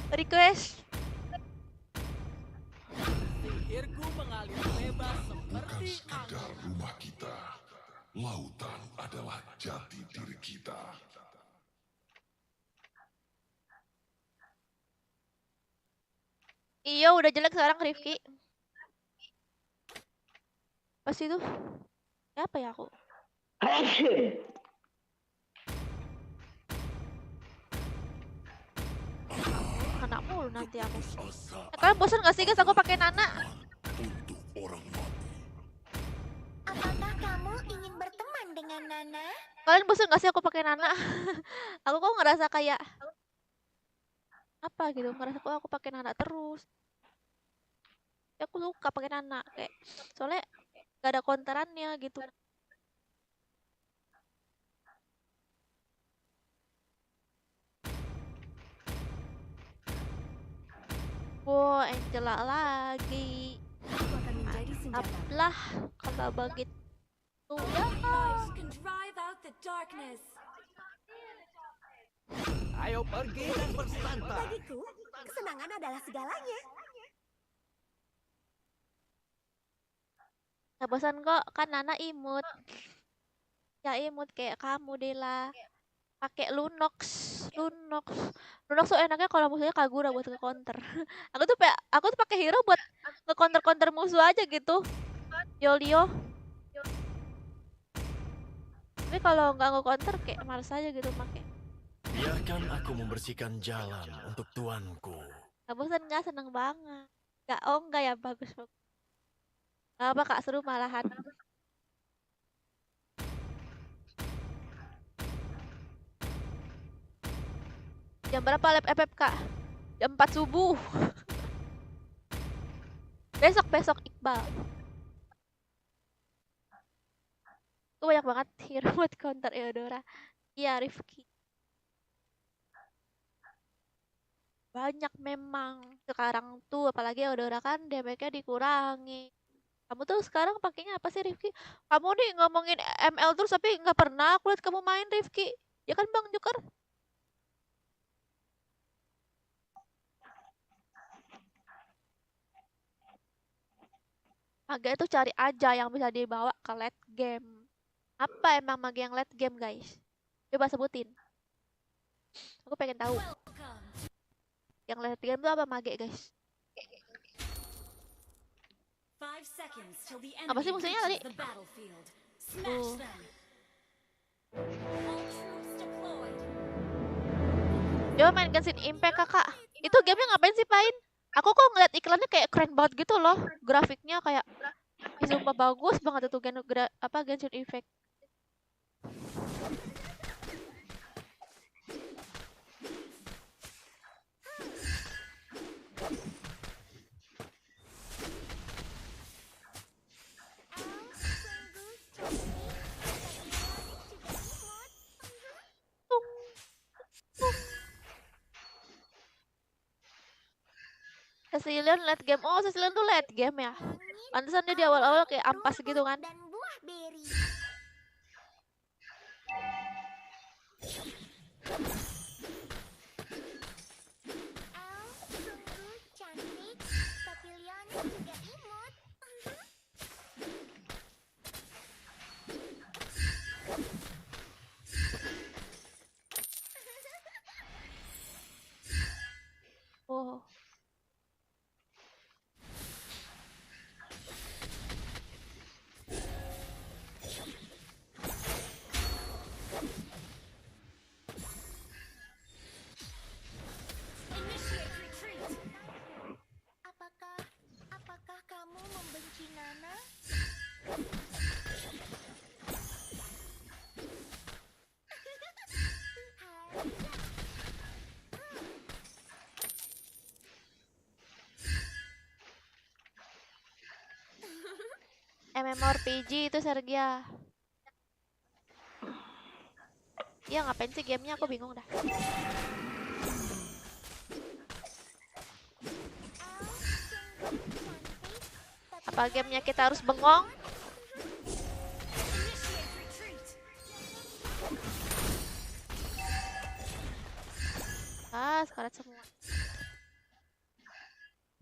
Request. Sihirku mengalir bebas Bukan seperti sekadar angin. rumah kita. Lautan adalah jati diri kita. Iya, udah jelek sekarang Rifki. Pas itu. Siapa ya aku? Action. Kena mulu nanti aku. Asa Kalian bosan gak sih guys aku pakai Nana? untuk orang mati. Apakah kamu ingin berteman dengan Nana? Kalian bosan gak sih aku pakai Nana? Aku kok ngerasa kayak apa gitu, ngerasa kok aku pakai Nana terus. Ya, aku suka pakai Nana kayak soalnya gak ada counterannya gitu. Wow, Angela lagi. Aku akan menjadi senjata. Apalah kalau begitu. Light can drive out the darkness. Ayo pergi dan bersantai. Bagiku, kesenangan adalah segalanya. Gak bosan kok, kan Nana imut. Ya imut kayak kamu Dela. Pakai Lunox. Lunox tuh enaknya kalau musuhnya Kagura buat nge-counter. aku tuh pakai hero buat nge-counter musuh aja gitu. Yolio. Tapi kalau nggak nge-counter kayak males aja gitu pakai. Biarkan aku membersihkan jalan untuk tuanku. Gak bosan nggak, seneng banget. Enggak ya, bagus. Gak apa Kak, seru malahan. Jam berapa lab FF Kak? Jam 4 subuh. Besok Iqbal. Itu banyak banget hero buat counter Eudora. Iya, Rifki. Banyak memang. Sekarang tuh apalagi Eudora kan damage-nya dikurangi. Kamu tuh sekarang pakainya apa sih Rifki? Kamu nih ngomongin ML terus tapi nggak pernah aku lihat kamu main Rifki. Ya kan Bang Joker? Mage itu cari aja yang bisa dibawa ke late game. Apa emang mage yang late game guys? Coba sebutin. Aku pengen tahu. Welcome. Yang late game itu apa mage guys? 5 seconds till the Apa sih enemy musuhnya tadi? reaches the battlefield. Smash them. All troops deployed. Coba main Genshin Impact kakak. Itu gamenya ngapain sih Pain? Aku kok ngeliat iklannya kayak keren banget gitu loh. Grafiknya kayak sumpah bagus banget itu Genshin Impact. Cecilion late game. Oh, Cecilion tuh late game ya. Pantesan dia di awal-awal kayak ampas gitu kan. Dan buah beri. Sungguh cantik, tapi Leonnya juga imut. Oh. Initiate retreat. Apakah kamu membenci Nana? Hai. MMORPG itu Sergia. Iya ngapain sih gamenya aku bingung dah. Apa gamenya kita harus bengong? Initiate retreat. Ah, sekarat semua.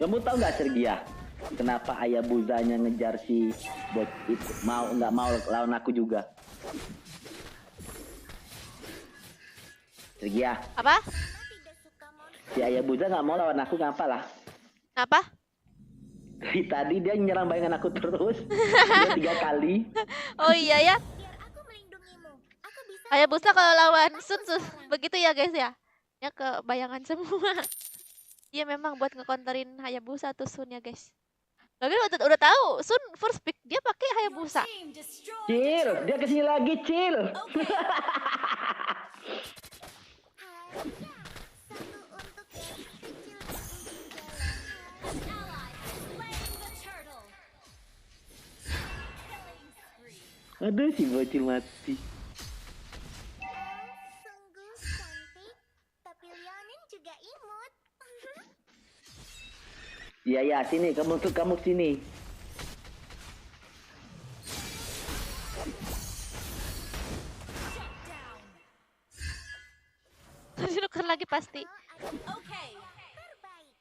Kamu tahu nggak Sergia? Kenapa ayah buzanya ngejar si bot itu? Nggak mau lawan aku juga. Sergia, Apa? Tidak suka monster. si ayah buza nggak mau lawan aku, ngapa lah? Kenapa? Dari tadi dia nyerang bayangan aku terus. Dia 3 kali. Oh iya ya. Biar aku melindungimu. Aku bisa. Hayabusa kalau lawan Sun begitu ya guys ya. Ya ke bayangan semua. Iya memang buat ngecounterin Hayabusa tuh Sun ya guys. Lagi udah tahu Sun first pick dia pakai Hayabusa. Team destroyed. Cil, dia kesini lagi, Cil. An ally has slain the turtle. Killing spree. Aduh, si bocil mati. Sungguh cantik, tapi Leonin juga imut. Iya ya, sini kamu sini. Shut down. Nuker lagi pasti. Okay. Terbaik.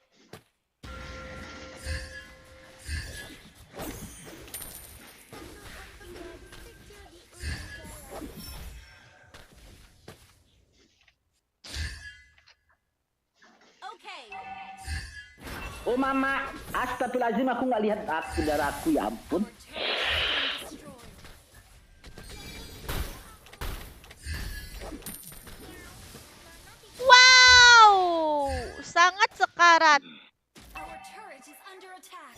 Okay. Oh mama, astagfirullahaladzim, aku nggak lihat aku darahku, ya ampun. Destroyed. Wow, sangat sekarat. Our turret is under attack.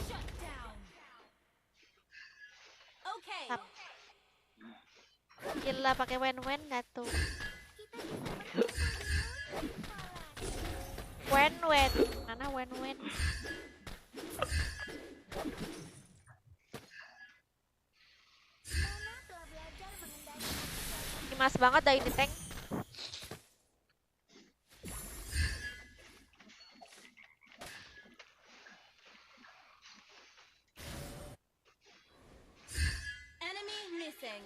Shut down. Okay. Tap. Gila pakai wen nggak tuh? Wen mana wen? Nana telah belajar mengendalikan kekuatan. Kimas banget dah ini tank. Enemy missing.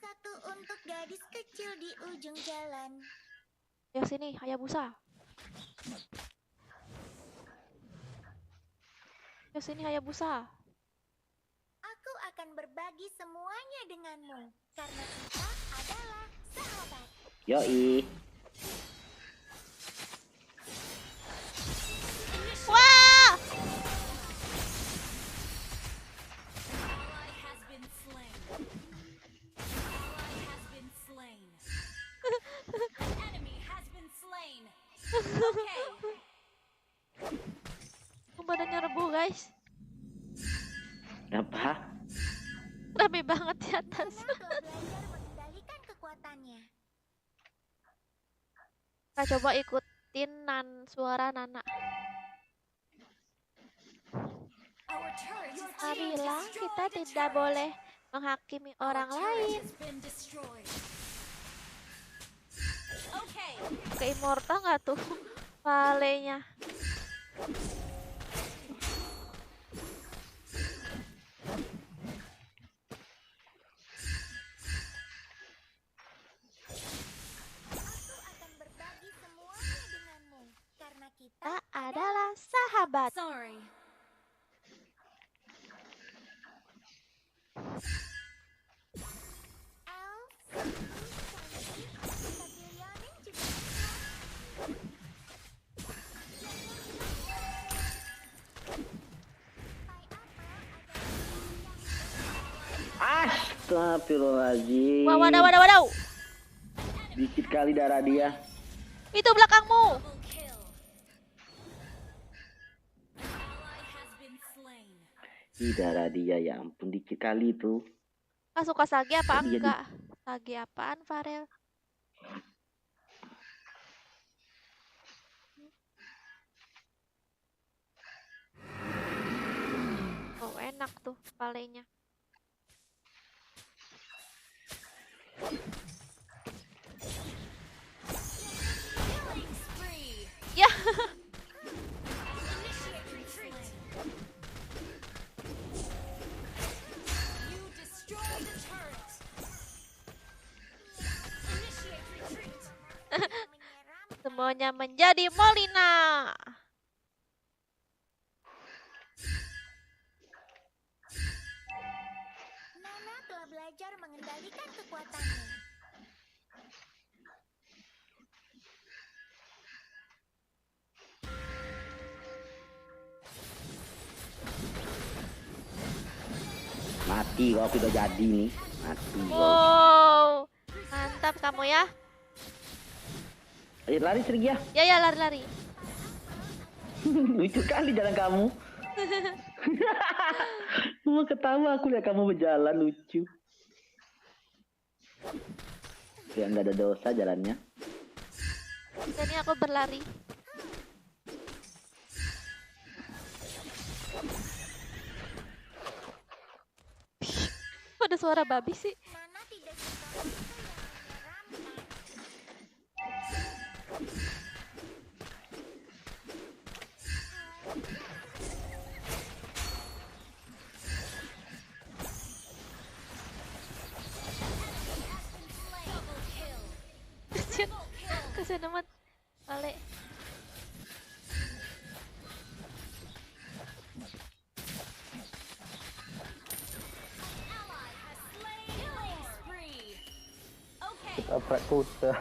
Satu untuk gadis kecil di ujung jalan. Yo sini Hayabusa. Yo sini Hayabusa. Aku akan berbagi semuanya denganmu. Karena kita adalah sahabat. Yoi. Wah! Ally has been slain. Ally has been slain. An enemy has been slain. Okay. Badannya rebuh guys. Apa? Rame banget di atas. Nana telah belajar mengendalikan kekuatannya. Kita coba ikutin suara Nana. Our turret is Kita being bilang destroyed. kita The tidak turret. boleh menghakimi Our orang turret lain. has been destroyed. Okay. Ke immortal nggak tuh palenya? Aku akan berbagi semuanya denganmu. Karena kita Kita adalah sahabat. Sorry. Elf, cantik, tapi Leonin juga imut. Astagfirullahaladzim. Wadaw. Dikit kali darah dia. Itu belakangmu. Double kill. Ally has been slain. Ih, darah dia, ya ampun, dikit kali itu. Kak suka Sage apa Iya, enggak? Sage apaan Farel? Oh enak tuh palenya. Killing spree. Ya. Initiate retreat. You destroyed the turret. Initiate retreat. Semuanya menjadi Molina. Nana telah belajar mengendalikan kekuatannya. Mati kalau aku udah jadi nih. Mati kau. Wow, mantap kamu ya. Ayo lari Sergi ya. Ya ya lari-lari. Lucu kali jalan kamu. Mau ketawa aku lihat kamu berjalan lucu. Kayak nggak ada dosa jalannya. Jadi aku berlari. Kok ada suara babi sih? Nana tidak suka monster yang menyeramkan. Kasian, kasian amat. Balik. Tabrak kuda.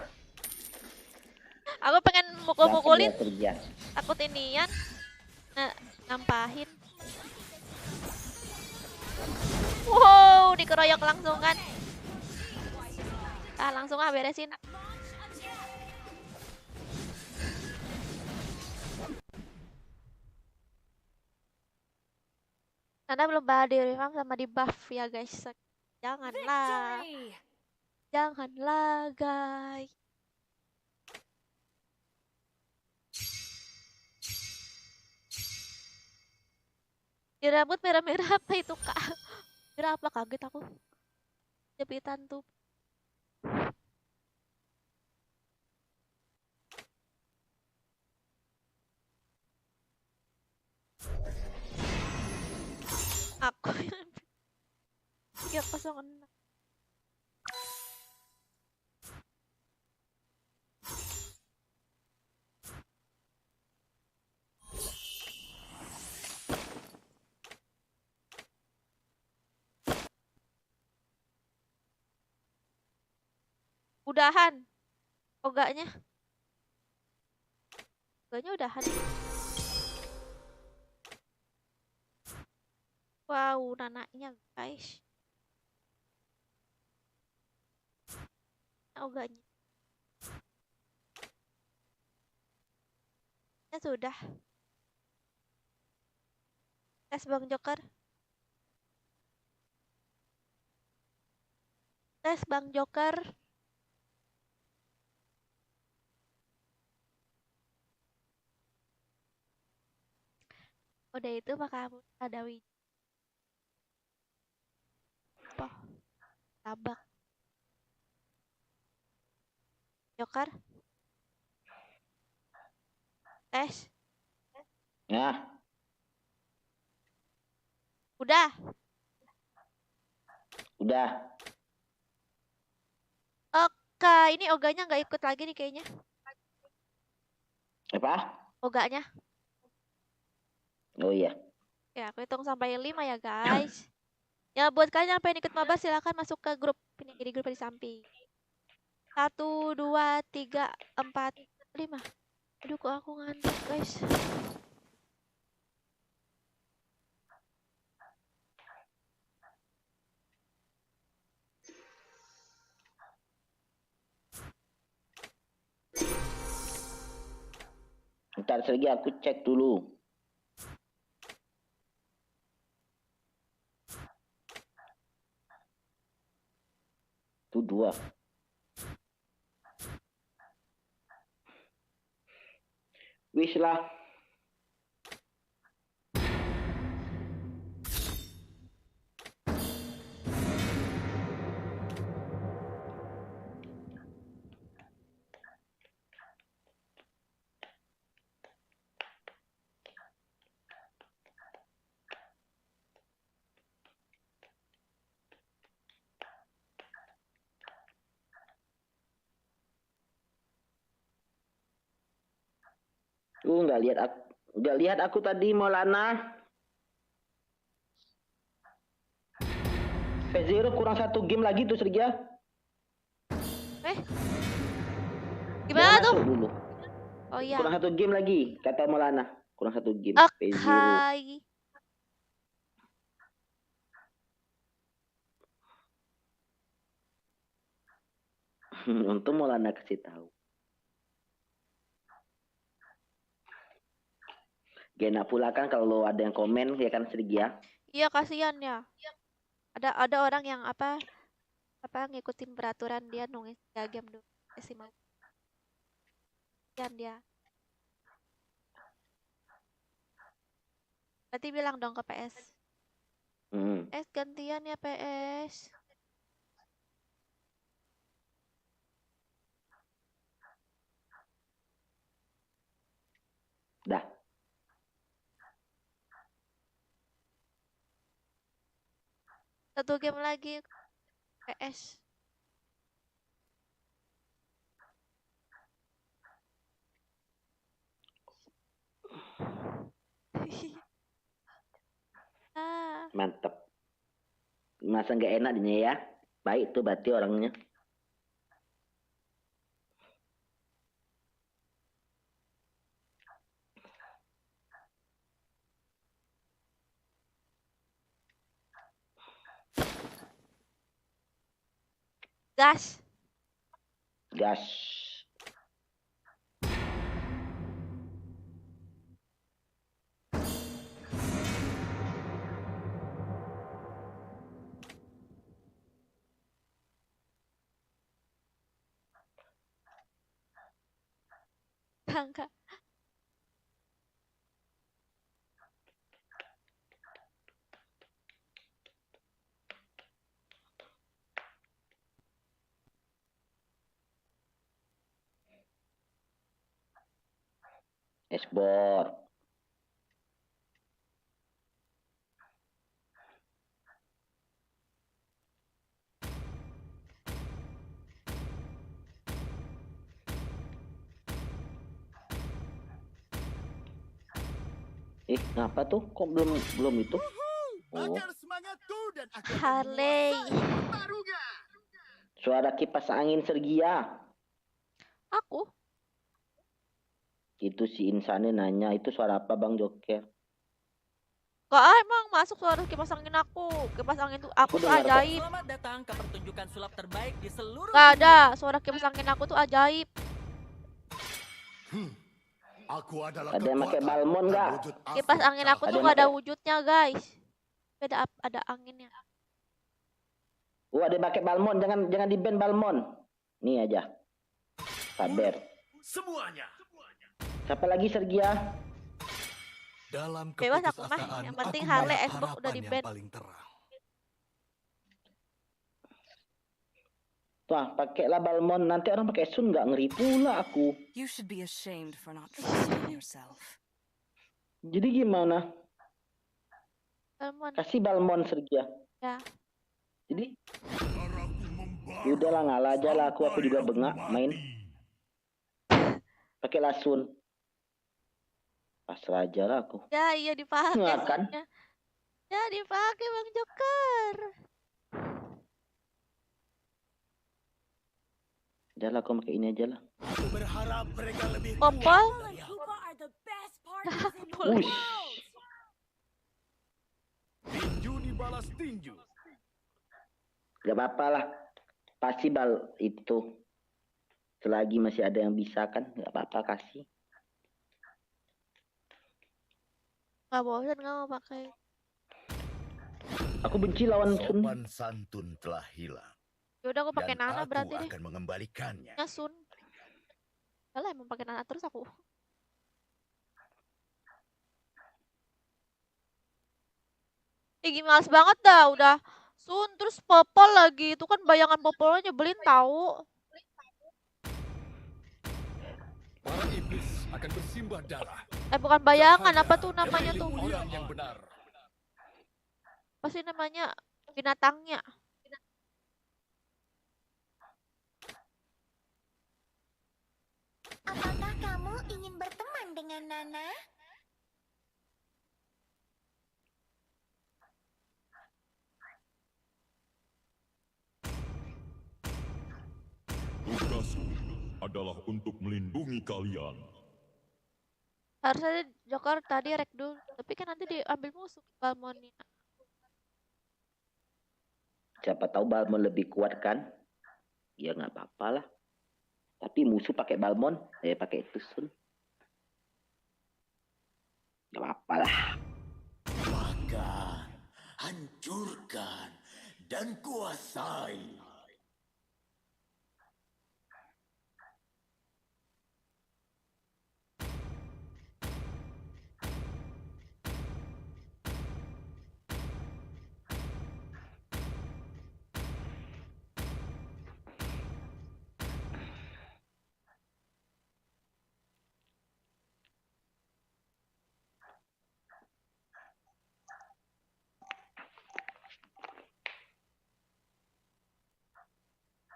Aku pengen mukul-mukulin, Sergi ya. takut inian. Nah, ngampahin. Wow, dikeroyok langsung kan. Ah, langsung ah beresin. Karena belum di revamp sama di buff ya guys. Janganlah. Janganlah guys. Di rambut merah-merah apa itu kak? Merah apa kaget aku. Jepitan tuh. Aku yang 306. Udahan. Oganya. Oganya udahan. Wow, nanaknya guys. Oganya. Ya sudah. Tes Bang Joker. Tes Bang Joker. Udah itu maka ada Poh, tabak. Joker. Tes. Nah, Udah. udah. Oke, ini oganya nggak ikut lagi nih kayaknya. Apa? Oganya. Oh iya. Ya, aku hitung sampai 5 ya guys. Ya buat kalian yang pengen ikut maba silakan masuk ke grup ini di grup di samping. 1, 2, 3, 4, 5. Aduh kok aku ngantuk guys. Ntar Sergi aku cek dulu. Itu 2. Wis lah. Nggak lihat aku tadi Maulana. P0 kurang 1 game lagi tuh Sergia. Gimana Jangan tuh? masuk dulu. Oh iya. Kurang 1 game lagi kata Maulana. Kurang 1 game. Oke. P0. Untung Maulana kasih tahu. Gak pula kan kalau ada yang komen ya kan Sergia. Iya kasihan ya. Ada orang yang apa ngikutin peraturan dia nulis 3 game dulu. Mau. Kasihan dia. Berarti bilang dong ke PS. PS gantian ya PS. Dah. Satu game lagi PS. Mantap. Masa nggak enak dia ya? Baik tuh berarti orangnya. Gas. Gas. Enggak. Esport. Ngapa tuh? Kok belum itu? Oh. Harley. Suara kipas angin Sergia. Aku. Itu si Insane nanya, itu suara apa Bang Joker? Kok emang masuk suara kipas angin aku? Kipas angin tuh aku tuh ajaib. Selamat datang ke pertunjukan sulap terbaik di seluruh Gak ada, dunia. suara kipas angin aku tuh ajaib. Aku adalah Ada yang pakai balmon nggak? Kipas angin aku tuh gak ada wujudnya guys. Beda ada anginnya. Ada yang pakai balmon, jangan di ban balmon. Nih aja. Sabar. Semuanya. Siapa lagi Sergia? Dalam Bebas aku mah, keputusasaan, yang penting aku Harley melihat Xbox udah harapan di yang ban. paling terang. Tuh, pakailah balmon. Nanti orang pakai sun nggak ngeri pula aku. You should be ashamed for not trusting yourself. Jadi gimana? Balmon. Kasih balmon Sergia. Ya. Jadi udahlah ngalah aja lah aku juga bengak main. Pakai lasun. Pasrah aja lah aku. Ya iya dipakai. Nggak kan? sunnya. Ya dipakai Bang Joker. Udah lah aku pakai ini aja lah. Aku berharap mereka lebih Popol. Hookah are the best parties in the world. Wush. tinju dibalas tinju. Gak apa-apa lah. Pasti bal itu. Selagi masih ada yang bisa kan. Gak apa-apa kasih. Gak bosan gak mau pakai. Aku benci lawan Sun. Sopan santun telah hilang. Yaudah aku pakai Dan Nana aku berarti deh. akan mengembalikannya. Ya Sun. Yalah emang pakai Nana terus aku. Males banget dah udah Sun terus Popol lagi. Itu kan bayangan Popolnya nyebelin tahu. Para iblis akan bersimbah darah. Bukan bayangan, apa tuh namanya tuh? Orang yang benar. Apa sih namanya? Binatangnya. Apakah kamu ingin berteman dengan Nana? Tugasku adalah untuk melindungi kalian. Harusnya Joker tadi rek dulu, tapi kan nanti diambil musuh Balmonnya. Siapa tahu Balmon lebih kuat kan? Ya nggak apa-apa lah. Tapi musuh pakai Balmon, pakai Tusun. Nggak apa-apa lah. Makan, hancurkan, dan kuasai.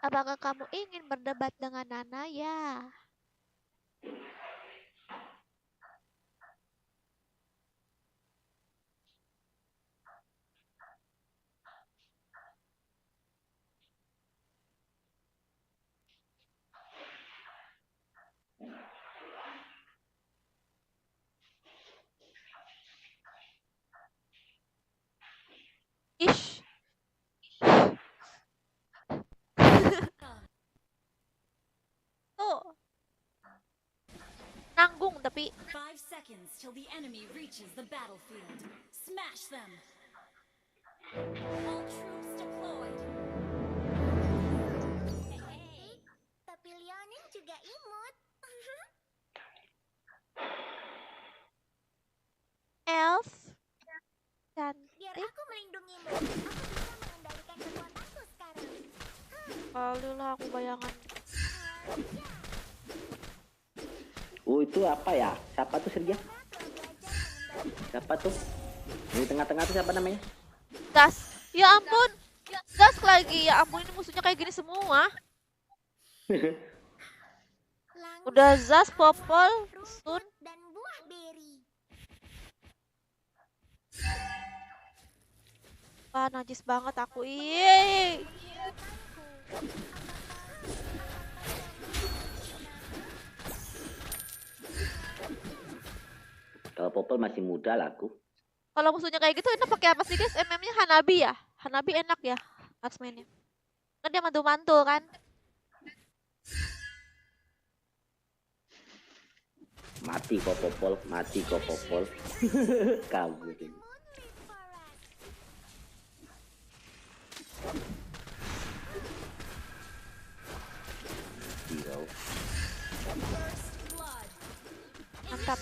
Apakah kamu ingin berdebat dengan Nana? Ya. Ish. Tuh. Nanggung tapi 5 seconds till the enemy reaches the battlefield. Smash them. All troops deployed. Cantik, tapi Leonin juga imut. elf Biar cantik. aku melindungimu. Aku bisa mengendalikan kekuatanku sekarang. Kali lah aku bayangan. Oh itu apa ya? Siapa tuh Sergia? Siapa tuh? Di tengah-tengah tuh siapa namanya? Gas. Ya ampun. Gas lagi. Ya ampun ini musuhnya kayak gini semua. Udah Zas, Popol, Sun. Dan buah beri. Wah najis banget aku. Yeay. Kalau Popol masih muda lah aku. Kalau musuhnya kayak gitu enak pakai apa sih guys? MM-nya Hanabi ya? Hanabi enak ya marksman-nya. Kan dia mantul-mantul kan? Mati kok Popol, mati kok Popol. Kabur. Zero. Mantap.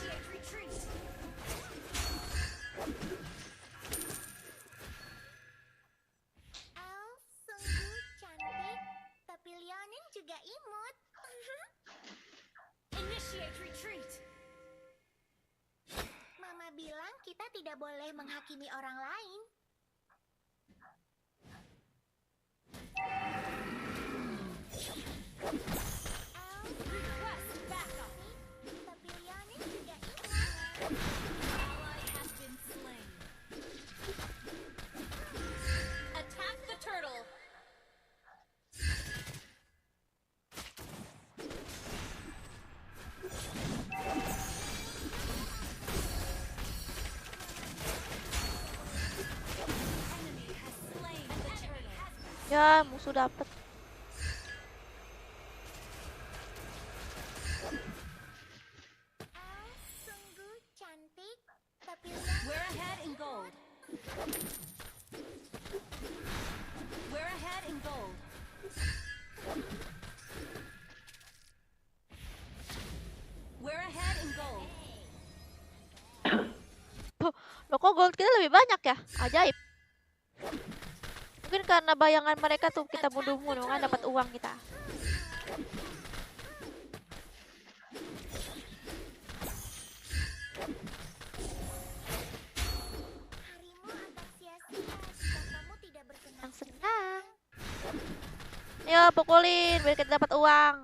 Elf sungguh cantik, tapi Leonin juga imut. Initiate retreat. Mama bilang kita tidak boleh menghakimi orang lain. Request backup. Tapi Leonin juga imut. Ally has been slain. Attack the turtle. Enemy has slain the turtle. Ya musuh dapet. Elf sungguh cantik, tapi We're ahead in gold. We're ahead in gold. We're ahead in gold. Loh kok gold kita lebih banyak ya? Ajaib. Mungkin karena bayangan mereka tuh kita bunuh-bunuh kan dapat uang kita. harimu akan sia-sia jika kamu tidak bersenang. Yang senang. Ayo pukulin biar kita dapat uang.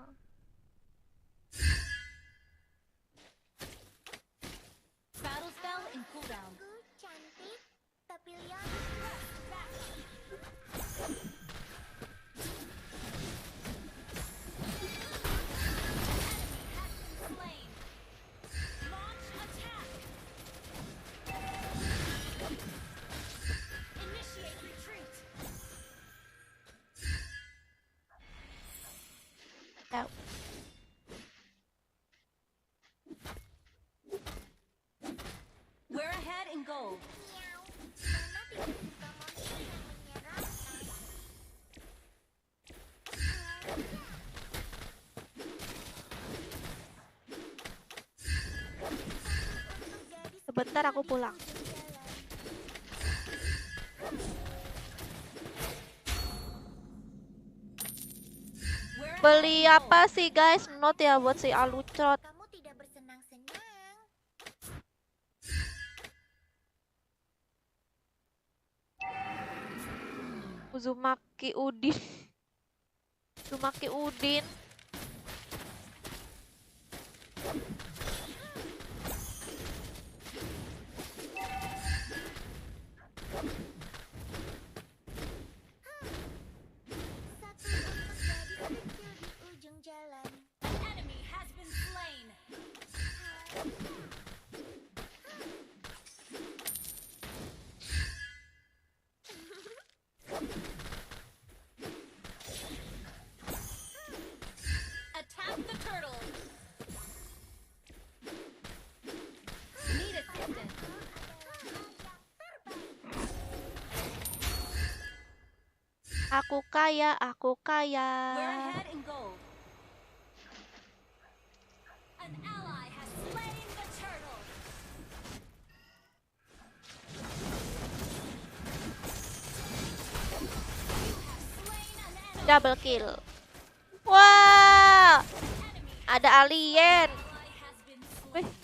Miau. gold. Nana tidak suka monster yang menyeramkan. Untuk gadis Sebentar aku kecil di pulang. ujung jalan. We're ahead Beli in apa gold. sih guys? Note ya buat si Alucrot. Kamu tidak bersenang-senang. Uzumaki Udin. Uzumaki Udin. Satu untuk gadis kecil di ujung jalan. An enemy has been slain. Attack the turtle. Need assistance. Aku kaya, aku kaya. We're ahead in gold. An ally has slain the turtle. You have slain an enemy. Double kill. Wah, Enemy ada alien. ally has been Wih, slain.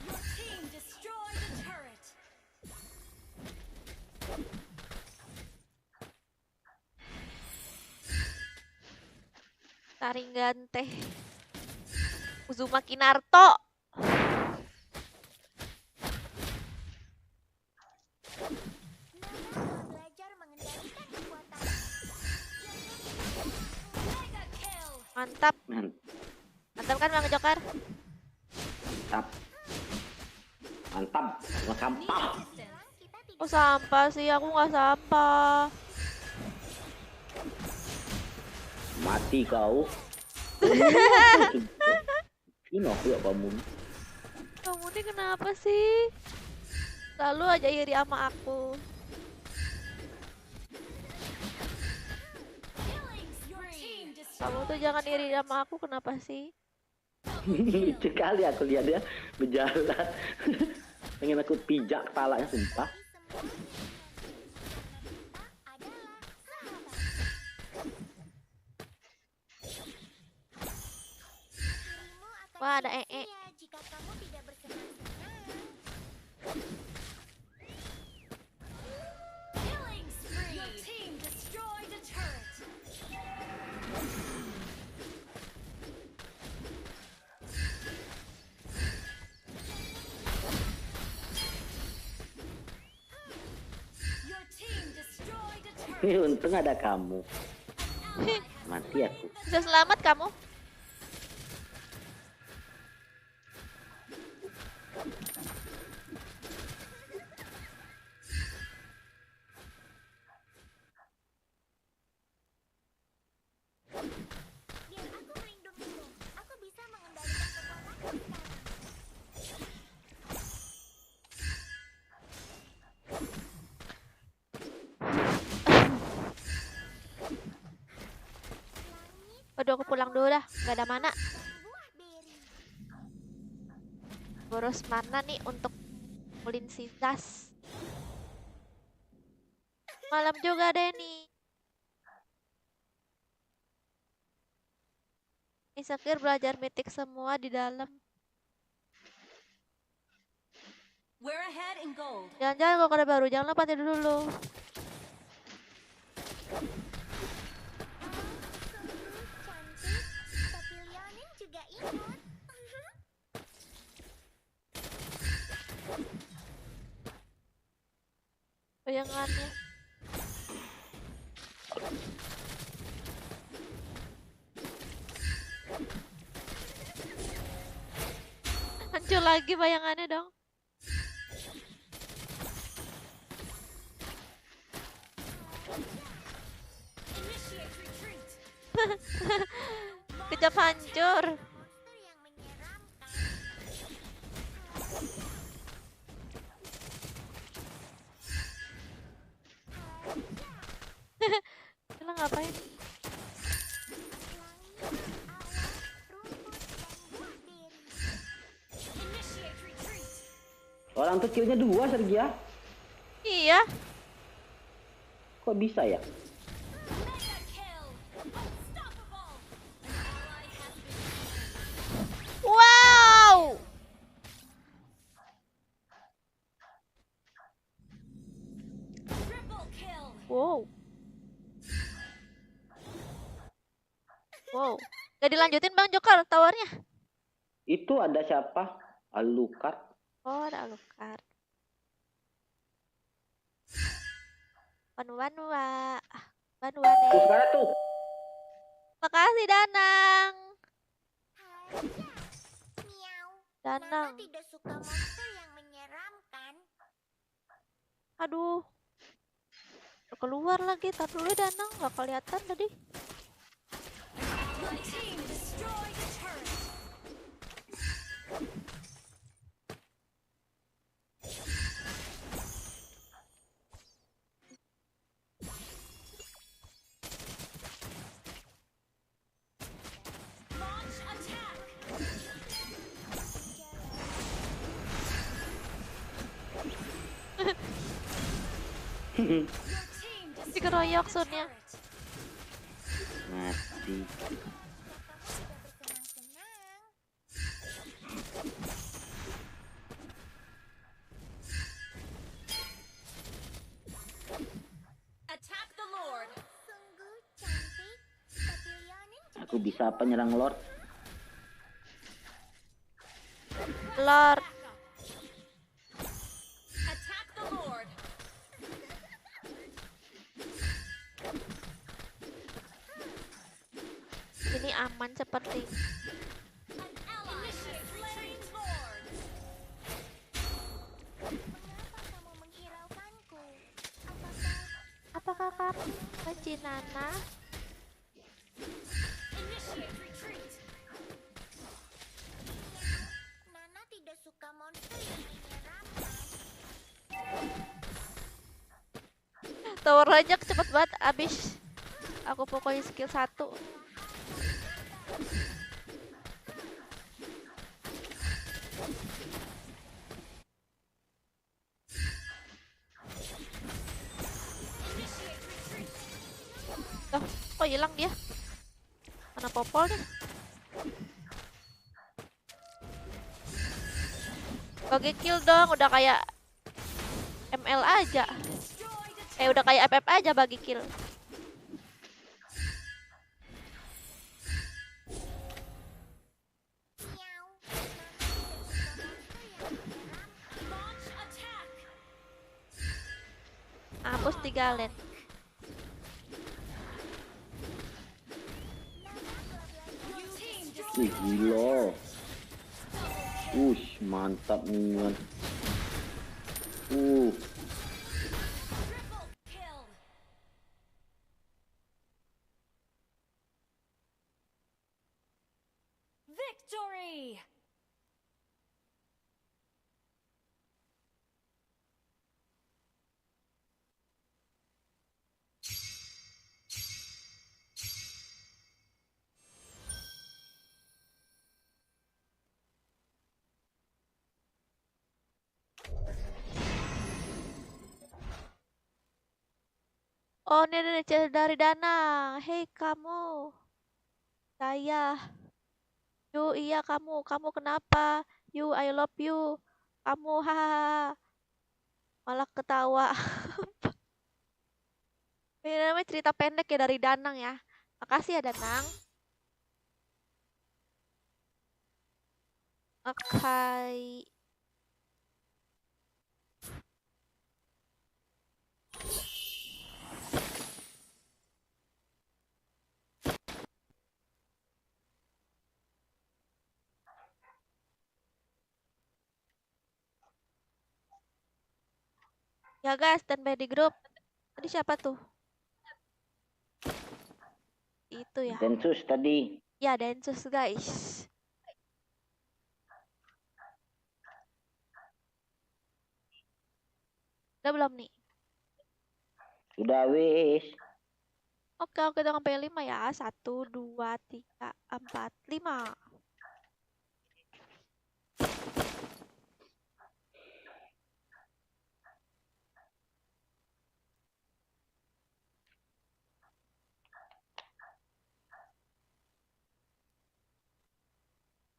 Your team destroyed the turret. Taringgante. Uzumaki Naruto. Nana telah belajar mengendalikan kekuatan. Mega kill. Mantap. Mantap kan Bang Joker? Mantap. Mantap. Nggak sampah. Bilang kita tidak Oh sampah sih, aku nggak sampah. Mati kau. Ini aku ya kamu. Kamu ini kenapa sih? Selalu aja iri sama aku. Killing spree. Kamu tuh jangan iri sama aku, kenapa sih? Lucu kali aku lihat dia berjalan. Pengen aku pijak kepalanya sumpah. Wah, ada ee. Jika kamu tidak bersenang-senang. Killing spree. Your team destroyed a turret. Your team destroyed a turret. Untung ada kamu. Ally has Mati aku. Bisa selamat kamu? Biar aku melindungimu. Aku bisa mengendalikan kekuatanku sekarang. Langit Waduh, aku pulang dulu dah. Gak ada mana. dan buah beri. Boros mana nih untuk ngumpulin si tas. Malam juga deh nih. Insecure belajar mitik semua di dalam. We're ahead in gold. Jangan-jangan kalau ada baru, jangan lupa tidur dulu. Cantik, tapi Leonin juga imut. Bayangannya. Muncul lagi bayangannya dong. Initiate retreat. Kejap hancur. Monster yang menyeramkan. Gila ngapain? Initiate retreat. Orang tuh killnya 2 Sergia. Iya. Kok bisa ya? Mega kill. Unstoppable. An ally has been Wow. triple kill. Wow. Wow. Gak dilanjutin Bang Joker towernya. Itu ada siapa? Alucard. Oh, ada Alucard. Wanwa. Tuh Wanwane. sekarang tuh. Makasih Danang. Miau. Danang. Nana tidak suka monster yang menyeramkan. Aduh. Keluar lagi. Tar dulu Danang. Gak kelihatan tadi. Your team destroyed the turret. Launch attack. Your team destroyed Dikeroyok the sunnya. turret. Mati. Kamu tidak bersenang-senang. Attack the Lord. Sungguh cantik. Tapi Leonin juga Aku bisa apa nyerang Lord? Lord. Attack the Lord. Ini aman seperti. An ally has slain Lord. Mengapa kamu menghiraukanku? Apakah kamu benci Nana? Initiate retreat. Nana tidak suka monster yang menyeramkan. Tower aja cepet banget abis. Aku pokoknya skill 1. Loh, kok hilang dia? Mana popolnya? Bagi kill dong, udah kayak ML aja. Udah kayak FF aja bagi kill. Miau. Nana tidak suka monster yang menyeramkan. Launch attack. Hapus 3 lane. Your team Wih gila. Mantap minion. triple kill. Victory. Oh, ini dari Danang. Hei kamu. Saya. You, iya kamu. Kamu kenapa? You, I love you. Kamu, hahaha. Malah ketawa. Ini namanya cerita pendek ya dari Danang ya. Makasih ya Danang. Oke. Ya guys, standby di grup. Tadi siapa tuh? Itu ya. Densus tadi. Ya, Densus guys. Udah belum nih? Udah wis. Oke, kita sampai 5 ya. 1, 2, 3, 4, 5.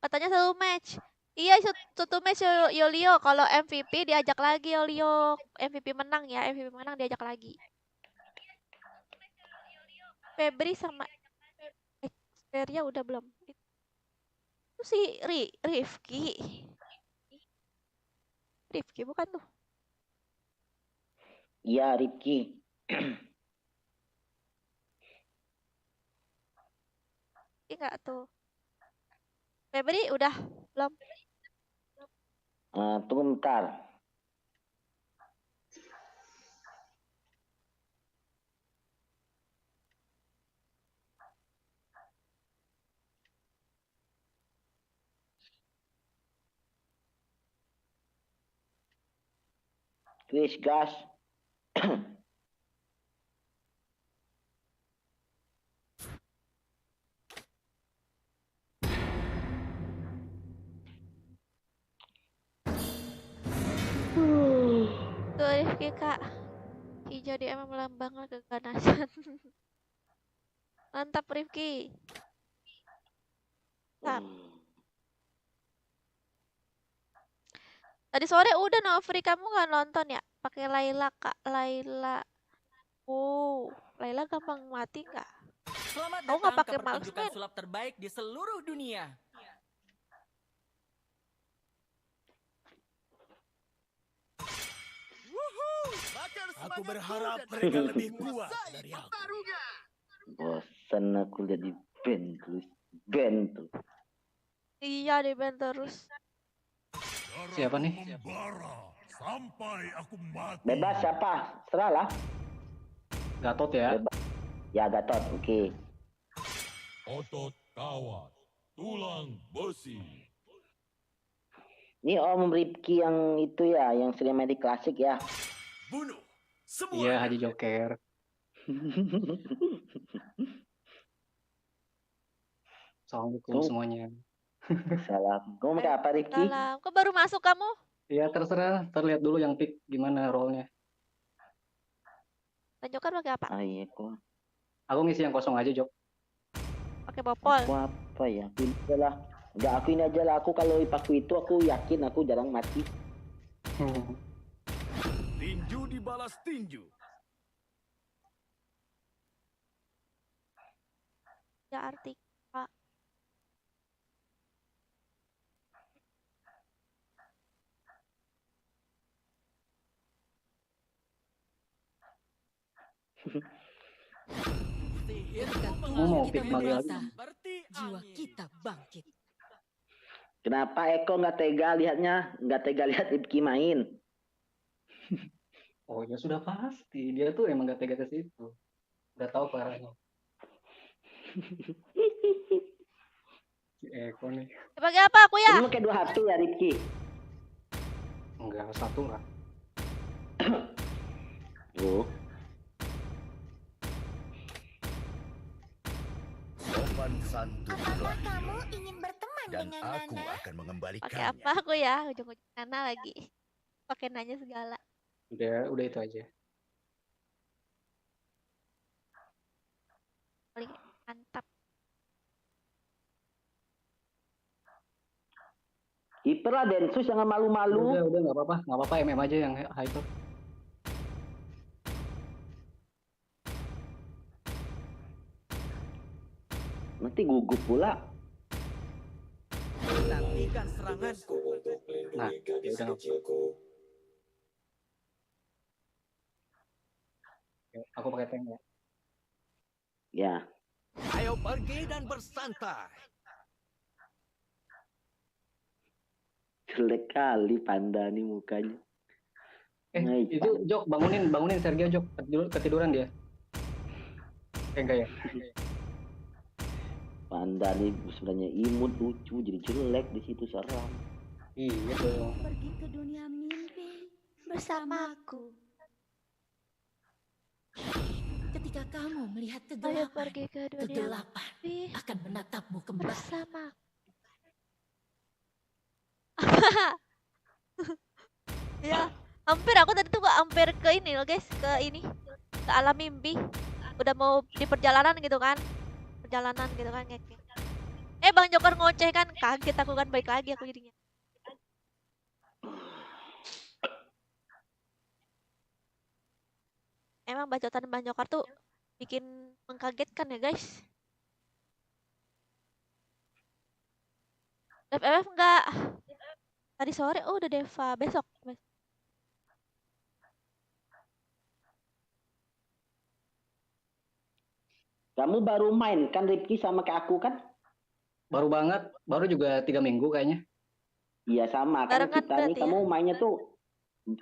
Katanya satu match. Iya, satu match Yolio. Kalau MVP diajak lagi Yolio. MVP menang ya, MVP menang diajak lagi. Febri sama Xperia udah belum? Itu si Rifki. Rifki bukan tuh. Iya, Rifki. Enggak tuh. Febri udah belum? Tunggu bentar. Wis gas. Tuh Rifki kak. Hijau dia emang melambangkan keganasan. Mantap Rifki. Mantap. Tadi sore udah Novri, kamu nggak nonton ya? Pakai Laila kak, Laila. Laila gampang mati nggak? Selamat Kamu nggak datang ke pakai pertunjukan marksman? sulap terbaik di seluruh dunia. Aku berharap mereka lebih kuat dari aku. Bosan aku lihat di band terus. Band terus. Iya di band terus. Siapa nih? Membara sampai aku mati. Bebas siapa? Serahlah. Gatot ya. Ya Gatot, oke. Otot kawat, tulang besi. Ini Om Rifki yang itu ya, yang sering main di klasik ya. Bunuh semua. Iya, Haji Joker. Assalamualaikum semuanya. Salam. Kamu pakai apa Rifki? Salam. Kok baru masuk kamu? Iya, terserah. Terlihat dulu yang pick gimana role-nya. Tunjukkan pakai apa? Ah iya kok. Aku ngisi yang kosong aja, Jok. Pakai bopol. Aku apa ya? Ini lah. Udah aku ini aja lah. Aku kalau ipaku itu aku yakin aku jarang mati. Tinju dibalas tinju. Ya arti Pak. Kamu mau pick Magi lagi? Jiwa kita bangkit. Kenapa Eko nggak tega lihatnya? Nggak tega lihat Rifki main? Oh ya sudah pasti. Dia tuh emang gak tega ke situ. Udah tahu parahnya. Si Eko nih. Pakai apa aku ya? Kamu pakai 2 HP ya Rifki? Enggak, satu lah. Oh. Sopan santun Apakah lahir. kamu ingin berteman Dan dengan aku Nana? akan Pakai mengembalikannya. apa aku ya? Ujung-ujung Nana lagi. Pakai nanya segala. Udah itu aja. Paling mantap. Hiper lah Densus, jangan malu-malu. Udah nggak apa-apa, nggak apa-apa MM aja yang hyper. Nanti gugup pula. Nantikan seranganku. Nah, ya udah nggak apa-apa. Oke, aku pakai tank ya. Ya. Ayo pergi dan bersantai. Jelek kali panda nih mukanya. Baik, Itu Jok, bangunin Sergio Jok. Ketiduran dia. Enggak ya? Panda nih sebenarnya imut, lucu, jadi jelek di situ seram. Iya dong. Pergi ke dunia mimpi bersamaku. Ketika kamu melihat Ayo kegelapan, pergi ke dunia kegelapan mimpi akan menatapmu kembali. bersama. Ya, hampir aku tadi tuh hampir ke ini loh guys, ke ini, ke alam mimpi. Udah mau di perjalanan gitu kan, ngekek. Bang Joker ngoceh kan, kaget aku kan, baik lagi aku jadinya. Emang bacotan Bang Joker tuh bikin mengkagetkan ya guys. FF enggak. Tadi sore udah Deva, besok. Kamu baru main kan Rifki sama kayak aku kan? Baru banget, baru juga 3 minggu kayaknya. Iya sama kan Barengan kita nih, berarti kamu mainnya tuh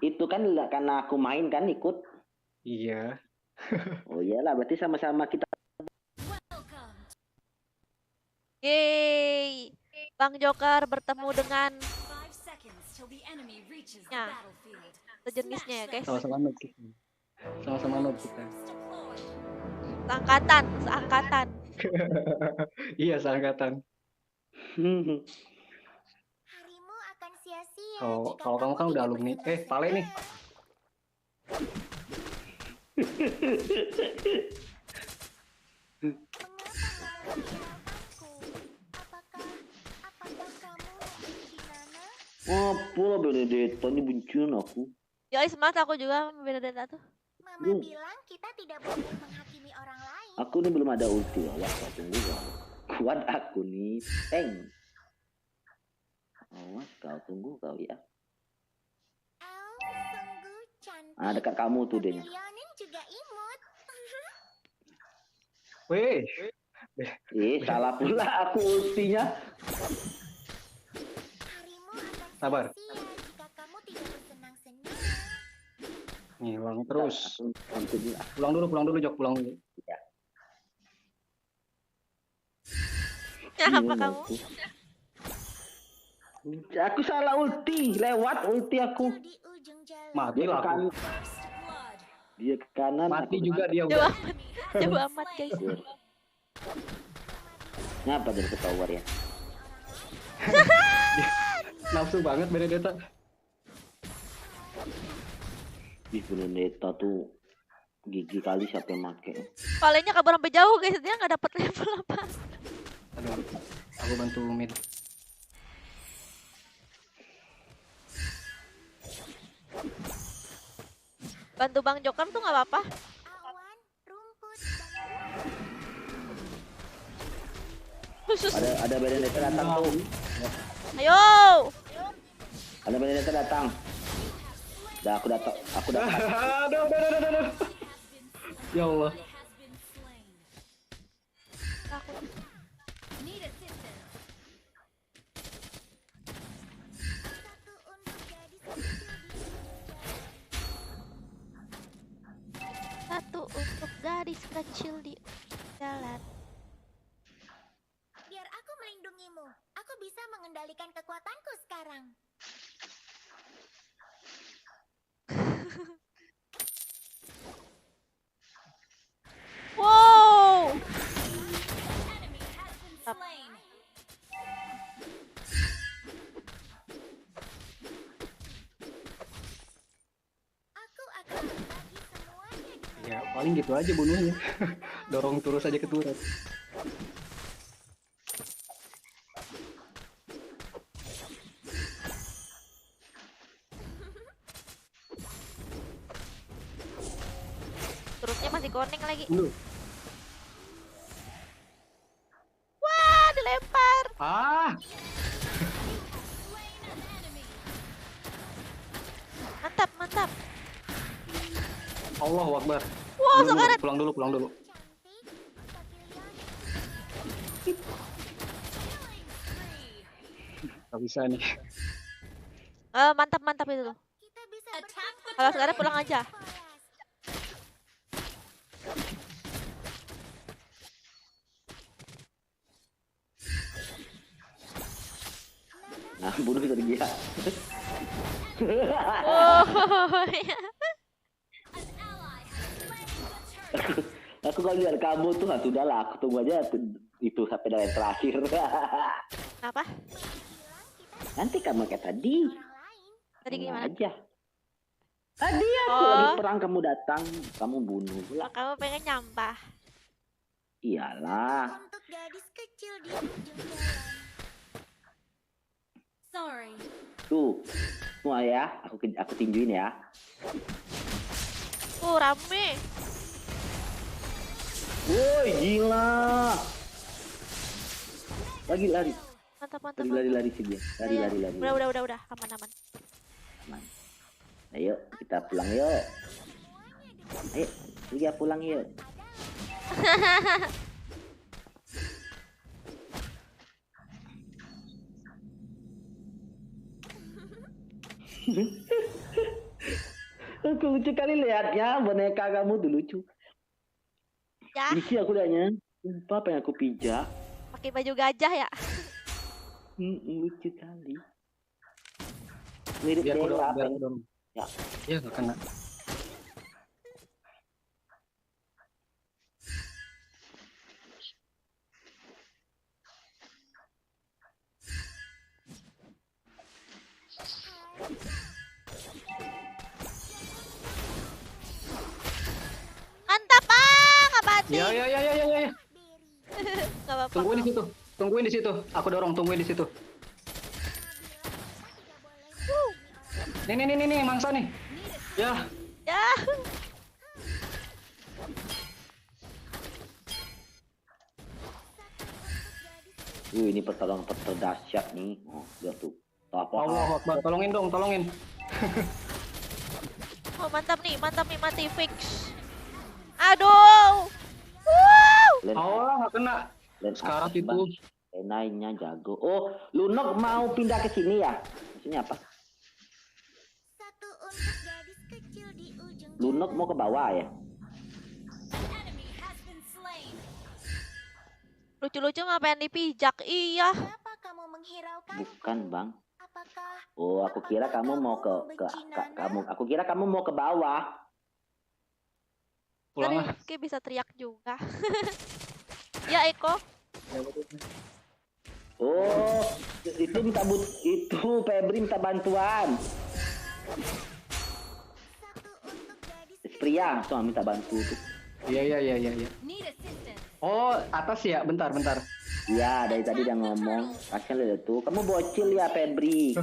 itu kan karena aku main kan ikut. Iya. Oh iyalah berarti sama-sama kita. Welcome. Yeay. Bang Joker bertemu dengan 5 seconds till the enemy reaches the Ya. battlefield. sejenisnya ya guys. Sama-sama noob kita. Sama-sama noob kita. Seangkatan, seangkatan. Iya, seangkatan. Harimu akan sia-sia Kalau kamu kan udah tidak alumni. bersenang-senang. Pale nih. Mengapa kamu meninggalkanku? Apakah kamu membenci Nana? Apa lah Benedetta ini bencian aku. Guys, mas aku juga Benedetta tuh. Mama bilang kita tidak boleh menghakimi orang lain. Aku nih belum ada ulti. Awas kau tunggu kau. Kuat aku nih. Tank. Awas kau tunggu kau ya. Sungguh cantik. Ah dekat kamu tuh dia. Lionel juga imut. Weh. Salah pula aku ultinya. Harimu akan Sabar. sia-sia jika kamu tidak bersenang-senang. Ngilang terus. Aku dia. Pulang dulu Jok, pulang dulu. Ya, apa Bingung kamu? Aku salah ulti, lewat ulti aku. Di ujung jalan. Mati Dia ke lah aku. kanan, First blood. dia ke kanan. Mati aku juga ke dia Jauh udah. amat, jauh amat guys. kanan. Ngapa dari ketahuan ya? Nafsu banget Benedetta. Ih Benedetta tuh gigi kali siapa yang make. Palenya kabur sampai jauh guys, dia nggak dapet level apa. Aduh. Aku bantu mid. Bantu Bang Joker tuh nggak apa-apa. Awan, rumput, Khusus. Ada Benedetta datang tuh. Ayo. Ada Benedetta datang. Udah aku datang. Aku dapat. Aduh. Ya Allah. Has been slain. Takut. Need assistance. satu untuk gadis kecil di Satu untuk gadis kecil di jalan. Biar aku melindungimu. Aku bisa mengendalikan kekuatanku sekarang. Wow. Enemy has been slain. Aku akan berbagi semuanya dengan Ya paling gitu aja bunuhnya. Dorong terus aja ke turret. Turutnya masih koning lagi. Dulu. Wah, dilempar. Ah, Slain an enemy. Mantap, mantap. Allahu Akbar. Wow, Dulu, sekarat. pulang dulu. cantik, tapi Lionel Gak bisa nih. Mantap, mantap itu tuh. kita bisa Attack the Kalau sekarang pulang aja. Nah, bunuh bisa dia. Oh, iya. Aku kalau lihat kamu tuh, sudahlah, aku tunggu aja itu sampai dari terakhir. Apa? Nanti kamu kayak tadi. Tadi Tunggu gimana? aja. Tadi aku Oh. lagi perang, kamu datang, kamu bunuh pula. Kamu pengen nyampah. Iyalah. Untuk gadis kecil di ujung jalan. Sorry. Tuh, semua ya, aku tinjuin ya. Rame. Woi, gila. Lagi lari, Mantap, mantap, lari mantap. sih dia. Lari. Udah. Aman. Aman. Ayo, kita pulang yuk. Ayo, juga pulang yuk. Aku lucu kali lihatnya, boneka kamu tuh lucu. Ya, Isi aku lihatnya. Apa yang aku pijak? pakai baju gajah ya. Lucu kali. Mirip Biar aku dewa. dong. Ya. Ya nggak kena. Mantap, Kak Bati. Ya. Gak apa-apa. Tungguin di situ. Aku dorong, tungguin di situ. Nih, mangsa nih. Ya, Ya. Ini pertolongan terdahsyat nih. Oh, lihat tuh. Apa? Allah Akbar. Tolongin dong, tolongin. Oh, mantap nih, mati fix. Aduh. Allah nggak kena. Sekarang itu. Renainya jago. Oh, Lunok mau pindah ke sini ya? Maksudnya apa? Satu untuk gadis kecil di ujung Lunok mau ke bawah ya? Enemy has been slain. Lucu-lucu ngapain dipijak? Iya. Kenapa kamu menghiraukan? Bukan, Bang. Apakah Oh, aku kira kamu mau ke kamu. Aku kira kamu mau ke bawah. Pulang lah. Rizky bisa teriak juga. Ya, Eko. Oh, itu itu Febri minta bantuan. satu untuk gadis Pria, tuh minta bantu tuh. Iya. Need assistance. Oh, atas ya. Bentar. Iya, dari tadi dia ngomong. Kasian lihat tuh. Kamu bocil ya, Febri.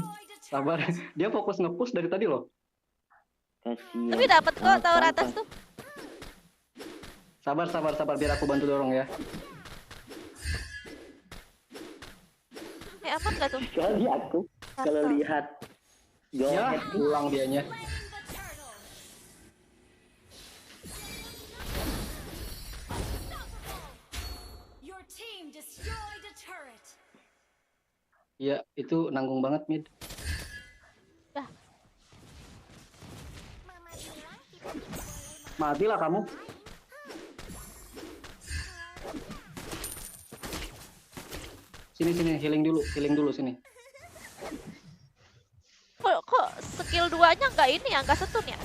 Sabar. Dia fokus nge-push dari tadi loh. Kasian. Tapi dapat kok tower atas tuh. Sabar. Biar aku bantu dorong ya. Aman gak tuh? Kali aku kalau lihat Ya, Johet pulang dianya. Slain the turtle. Your team destroyed a turret. Iya, itu nanggung banget mid. Mama bilang kita tidak boleh Matilah kamu. Sini, healing dulu sini. Kok skill 2-nya nggak ini ya, nggak setun ya?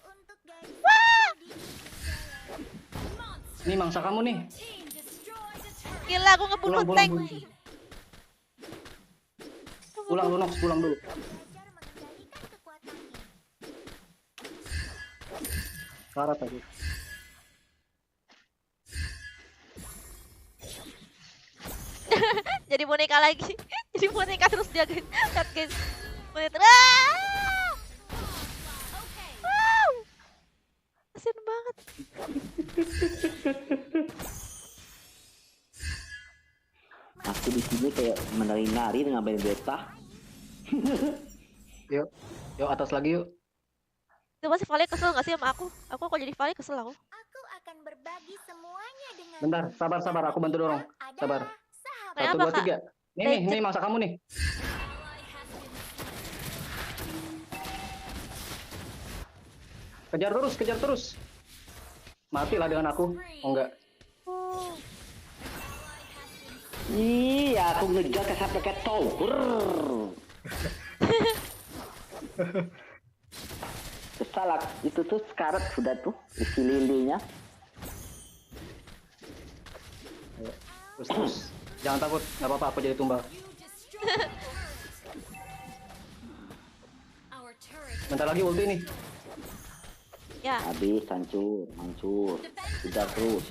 untuk gadis kecil di ujung jalan. Ini mangsa kamu nih. Team destroyed a turret. Gila, aku ngebunuh tank. Pulang Lunox, pulang dulu. Belajar mengendalikan kekuatannya. Karat tadi. Jadi boneka lagi. Jadi boneka terus dia guys. Lihat guys. Boneka. Ah! Wow. Kasian banget. aku di sini kayak menari-nari dengan beta. Yuk atas lagi yuk. Itu pasti Vale kesel gak sih sama aku? Aku kok jadi Vale kesel aku. Aku akan berbagi semuanya dengan Bentar, sabar, aku bantu dorong. Adalah Sabar. sahabat. Kayak 1, apa 2, kak? 3. Nih, Legend. nih mangsa kamu nih. Kejar terus. Matilah dengan aku. Oh enggak. Oh. Iya, aku ngejar ke sampai ke tower. Salah, itu tuh sekarat sudah tuh isi lilinya. Terus. Jangan takut, nggak apa-apa aku jadi tumbal. Bentar lagi ulti nih. Ya. Habis, hancur. Kejar terus.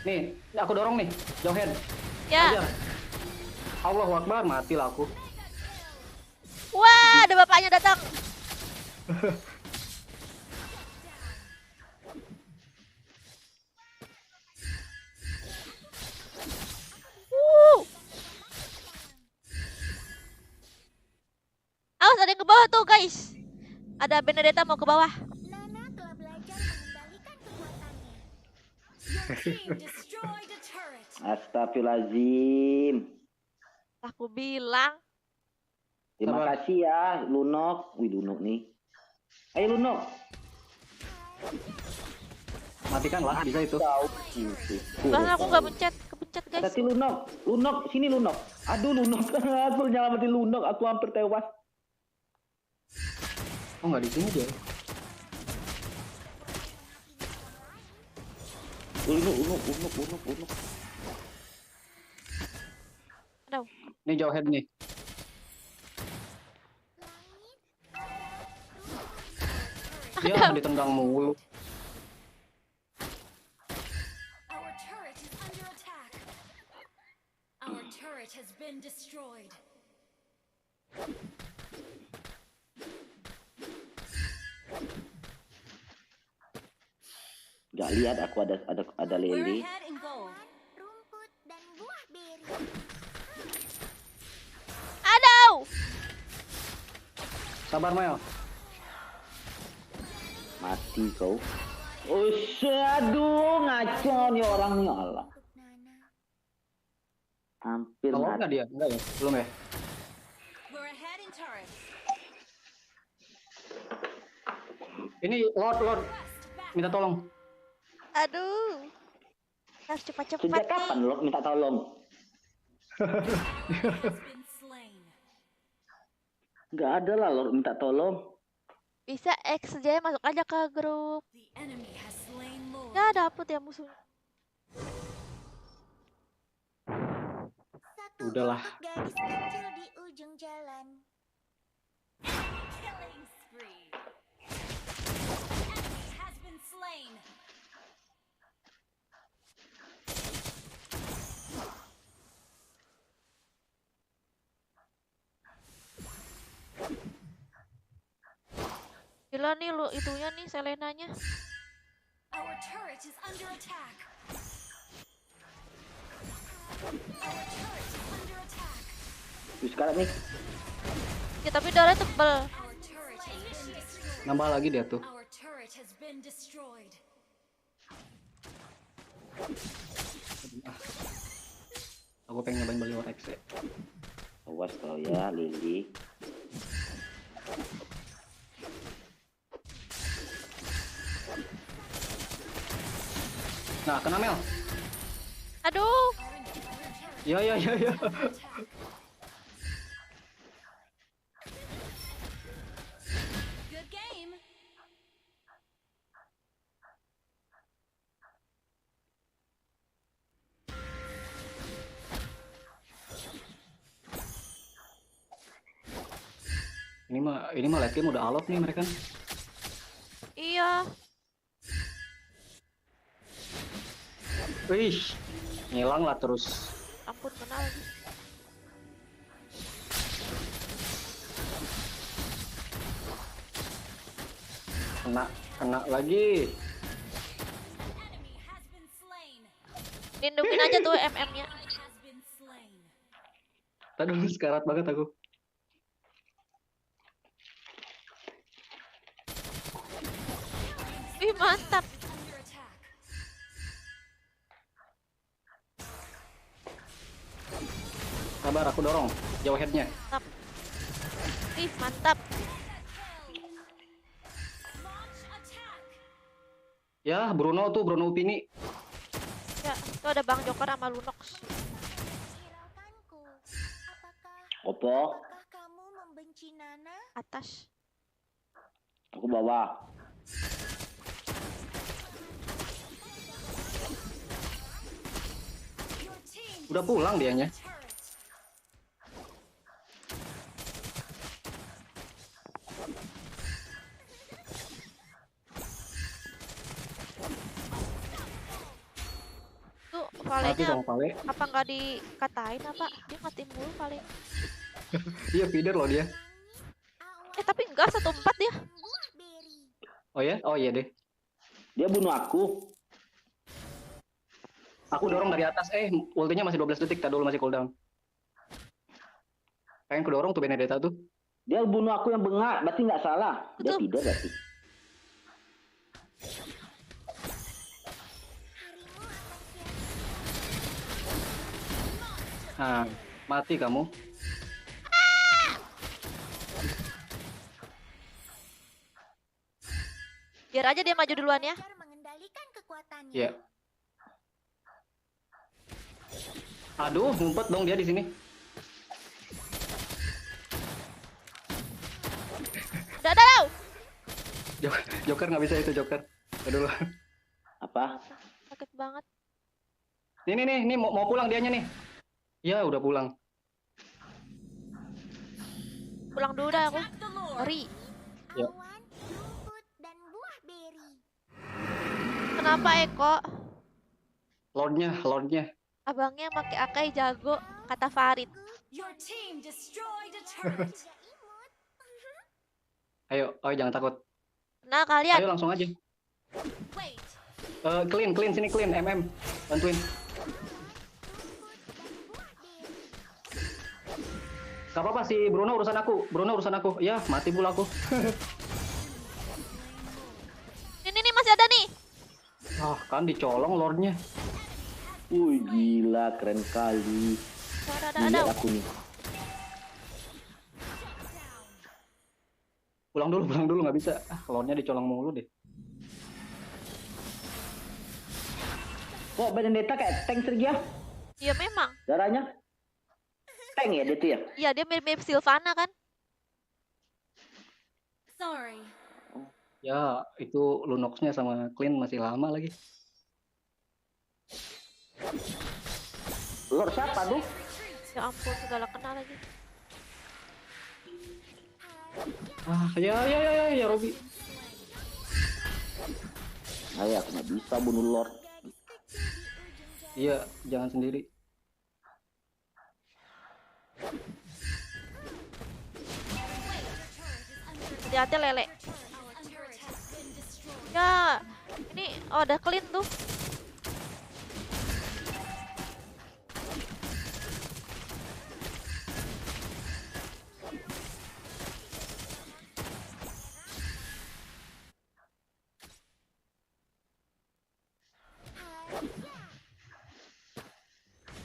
Nih, aku dorong nih. Jauhin. Ya. Ajar. Allahu Akbar, matilah aku. Wah, ada bapaknya datang. Awas, ada yang ke bawah tuh, guys. Ada Benedetta mau ke bawah. Nana telah belajar mengendalikan kekuatannya. Your team destroyed a turret. Astagfirullahaladzim. Aku bilang. Terima Sabar. kasih ya, Lunok. Wih, Lunok nih. Ayo, Lunok. Matikan lah, bisa itu. Bahkan aku nggak kepencet guys. Hati Lunok. Lunok, sini Lunok. Aduh, Lunok. Aku nyelamatin Lunok. Aku hampir tewas. Oh nggak di sini dia. Lunok. Aduh. Ini jauh head nih. Ya, ditendang mulu. Our turret is under attack. Our turret has been destroyed. Gak lihat aku ada We're lele. ahead in gold. Rumput dan buah beri. Aduh. Sabar Mel. Mati kau. Oh, aduh, ngaco nih orang nih Allah. Untuk Nana. Hampir Nolong mati. nggak dia? Enggak ya? Belum ya? We're ahead in turret. Ini Lord. Minta tolong. Aduh. Harus cepat-cepat Sejak kapan nih. lo minta tolong? Has been slain. Gak ada lah lo minta tolong. Bisa X aja masuk aja ke grup. The enemy has slain Lord. Ya dapet ya musuhnya. Satu Udahlah. untuk gadis kecil di ujung jalan. Killing spree. Enemy has been slain. Gila nih lu itunya nih Selenanya. Our turret is under attack. Our turret is under attack. Terus sekarang nih. Ya tapi darahnya tebel. Our turret has been destroyed. Nambah lagi dia tuh. Our turret has been destroyed. Aku pengen nyobain beli Lord X ya. Awas kau ya, Lili. Nah, kena Mel. Aduh. Ya. Good game. Ini mah late game udah alot nih mereka. Iya. Wih, ngilang lah terus. Ampun kena lagi. Kena lagi. Enemy has been slain. Lindungin aja tuh MM-nya. Has been slain. Tadi sekarat banget aku. Ih mantap. Under attack. sabar, aku dorong. Jauh headnya. Ih, mantap. Ya, Bruno Upini. Ya, itu ada Bang Joker sama Lunox. Hiraukanku. Opo, Apakah kamu membenci Nana? Atas. aku bawa. Your team Udah pulang dianya. turret. Tuh, Mati Valenya sama Vale. apa nggak dikatain apa? Dia mati mulu Vale. Iya, feeder loh dia. Tapi enggak 1-4 dia. Buah beri. Oh ya? Oh iya deh. Dia bunuh aku. Aku dorong dari atas. Ultinya masih 12 detik. Tak dulu masih cooldown. Pengen ku dorong tuh Benedetta tuh. Dia bunuh aku yang bengak, berarti nggak salah. Dia Betul. tidak berarti. Nah, mati kamu. Biar aja dia maju duluan ya. Belajar mengendalikan kekuatannya. Iya. Aduh, ngumpet dong dia di sini. Udah tahu. Joker nggak bisa itu Joker. Aduh. Apa? Sakit banget. Nih, mau pulang dianya nih. Ya, udah pulang. Pulang dulu dah aku. Attack the Lord. Sorry. Ya. Awan, rumput, dan buah beri. Kenapa Eko? Lordnya. Abangnya pakai Akai jago, kata Farid. Your team destroyed a turret. Tidak imut. Ayo, jangan takut. Nah kalian, Ayo langsung aja. Wait. Clean sini clean. MM, bantuin. Gak apa-apa sih Bruno urusan aku. Ya, mati pula aku. ini masih ada nih. Ah, kan dicolong Lordnya. Wih, gila, keren kali. Ada. Lihat aku nih. Pulang dulu nggak bisa. Lordnya dicolong mulu deh. Kok Benedetta kayak tank Sergia? Iya memang. Darahnya? Tank ya dia tuh ya? Iya dia mirip Sylvana kan. Sorry. Ya, itu Lunox-nya sama Clean masih lama lagi. Lord siapa tuh? Ya ampun segala kenal lagi. Ya Robby. Ayo, aku nggak bisa bunuh Lord. Iya, jangan sendiri. Hati-hati lele. Ya, ini ada clean tuh.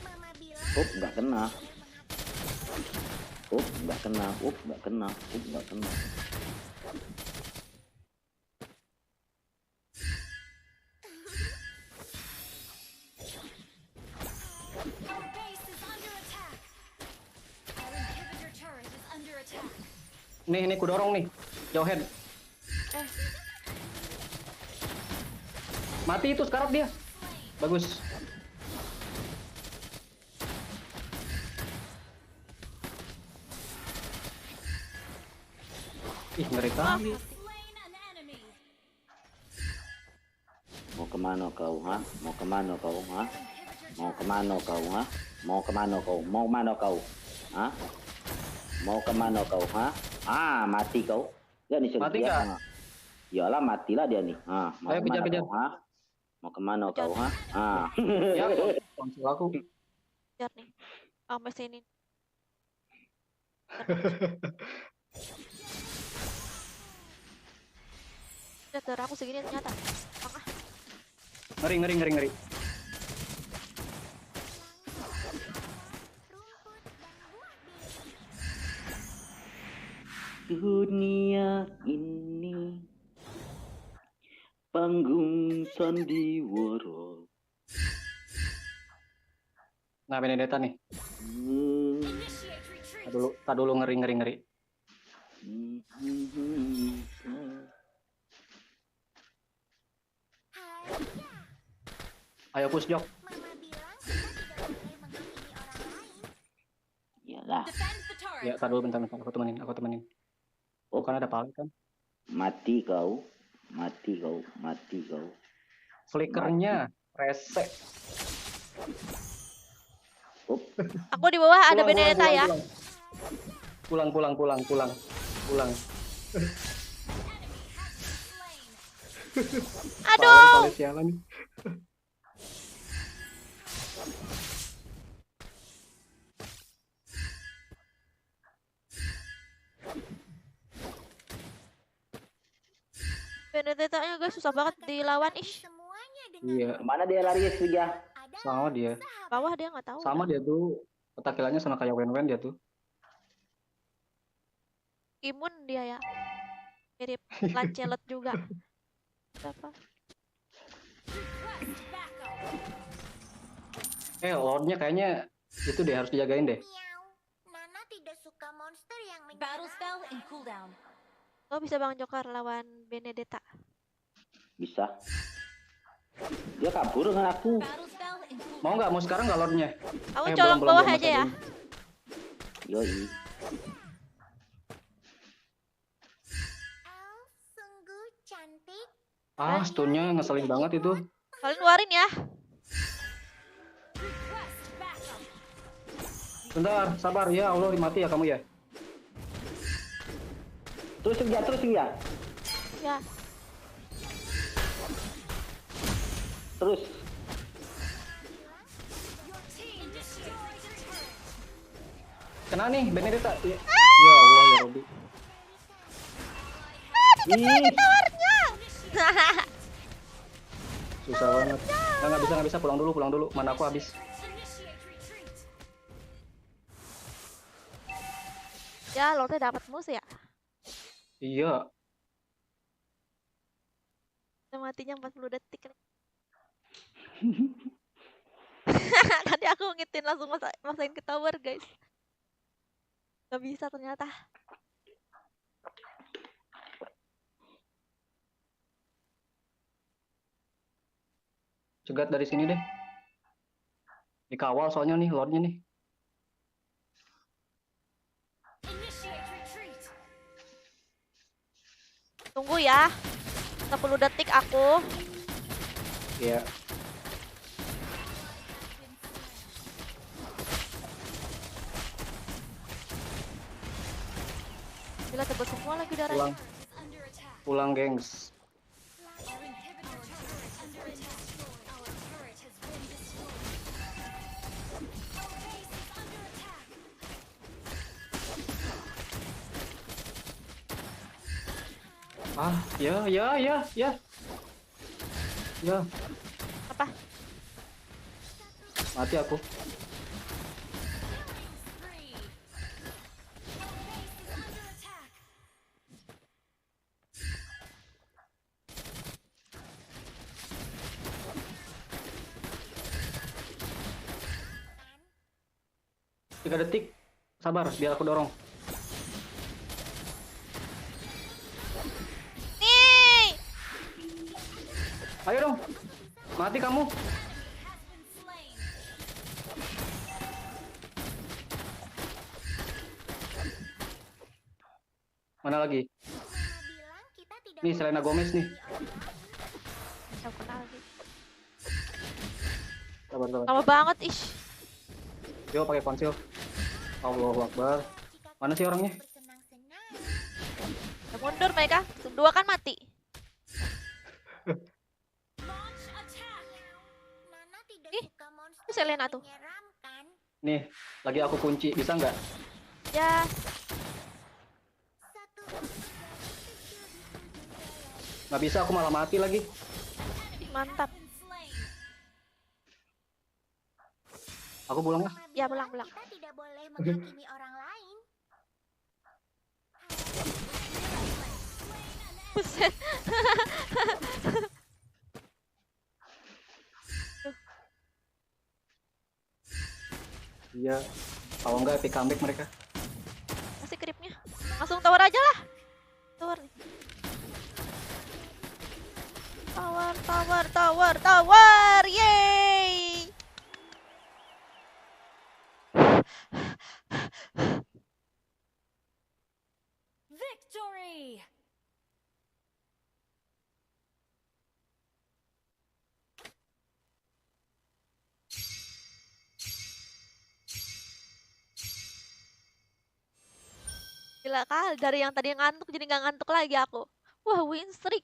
Mama bilang Nggak kena. Nggak kena. Our base is under attack. Our inhibitor turret is under attack. Nih, ku dorong nih. Jauh head. Mati itu sekarang dia. Bagus. Ih, ngeri kali. Slain an enemy. Mau kemana kau, ha? Mau kemana kau, ha? Inhibitor Mau kemana kau, ha? Mau kemana kau? Mau mana kau? Ha? Mau kemana kau, ha? Ah, mati kau. Dia nih Mati Sergia. nggak? Ha. Iyalah, matilah dia nih. Mau Ayo, kemana kejar. kau, ha? Mau kemana kau, ha? Ya, konsol aku. Kejar nih. Sampai sini. Lihat darah aku segini ternyata. Tengah. Ngeri. rumput dan Dunia ini panggung sandiwara. Nah, Benedetta nih. Initiate retreat. Tak dulu ngeri. Ayo push Jok. Mama bilang kita tidak boleh menghakimi orang lain. Iyalah, Defend the turret. Ya, tak dulu bentar. Aku temenin. Oh, kan ada paling kan. mati kau. Flickernya resek. Up. Aku di bawah ada Benedetta ya. Pulang. Aduh. Paling sialan nih. Benedetta-nya guys susah banget dilawan. Ish. Semuanya dengan Iya, Mana dia lari ya? ada sama dia. Bawah dia nggak tahu. Sama dia tuh. Petakilannya sama kayak Wen dia tuh. Imun dia ya. Mirip Lancelot juga. Siapa? Request backup. Lordnya kayaknya itu deh harus dijagain deh. miau. Nana tidak suka monster yang Battle spell in menyeramkan. cooldown. Oh bisa Bang Jokar lawan Benedetta. Bisa. Dia kabur dengan aku. Battle spell in cooldown. Mau nggak? Mau sekarang nggak Lordnya? Kamu Belum, colong belum, bawah belum, aja ya. masih Yoi. Elf sungguh cantik. Stunnya ngeselin banget itu. Kalian keluarin ya. Request backup. Bentar, sabar ya Allah, mati ya kamu ya. Terus dia. Ya. Terus. Your team destroyed the turret. Kena nih, Benedetta. Ya Allah ya Robby. Ih, Susah banget. Nggak bisa pulang dulu. Mana aku habis. Initiate retreat. Ya Lordnya dapat mus ya. Iya. Udah matinya 40 detik. Tadi aku ngitin langsung masain ke tower guys. Gak bisa ternyata. Cegat dari sini deh. Dikawal soalnya nih Lordnya nih. Initiate retreat. Tunggu ya. 10 detik aku. Iya. Gila tebel semua lagi darahnya. Pulang. Under attack. Pulang, gengs. Our inhibitor turret is under attack. Our turret has been destroyed. Our base is under attack. Ya. Apa? Mati aku. Spree. Our base is under attack. Tiga detik. Sabar, biar aku dorong. Nih. Ayo dong. Mati kamu. Has been slain. Mana lagi? Mama bilang kita tidak Nih, boleh Selena Gomez nih. menghakimi orang lain. Aku kenal lagi. Sabar. Lama banget ish. Yo, pakai konsil. Allahu Akbar. Jika Mana sih orangnya? bersenang-senang, Ya mundur mereka. Dua kan mati. Launch attack. Nana tidak Ih, suka monster itu Selena yang tuh. menyeramkan. Nih, lagi aku kunci. Bisa nggak? Ya. Satu monster kecil di ujung jalan. Nggak bisa, aku malah mati lagi. Mantap. Been slain. Aku pulang lah. Mama Ya, bilang pulang. Kita tidak boleh menghakimi orang lain. Buset. Iya. Kalau enggak epic comeback mereka. Masih creepnya. Langsung tower aja lah. Tower nih. Tower, tower, tower, tower. Yeay. Victory! Gila kali dari yang tadi ngantuk jadi nggak ngantuk lagi aku. Wah, win streak.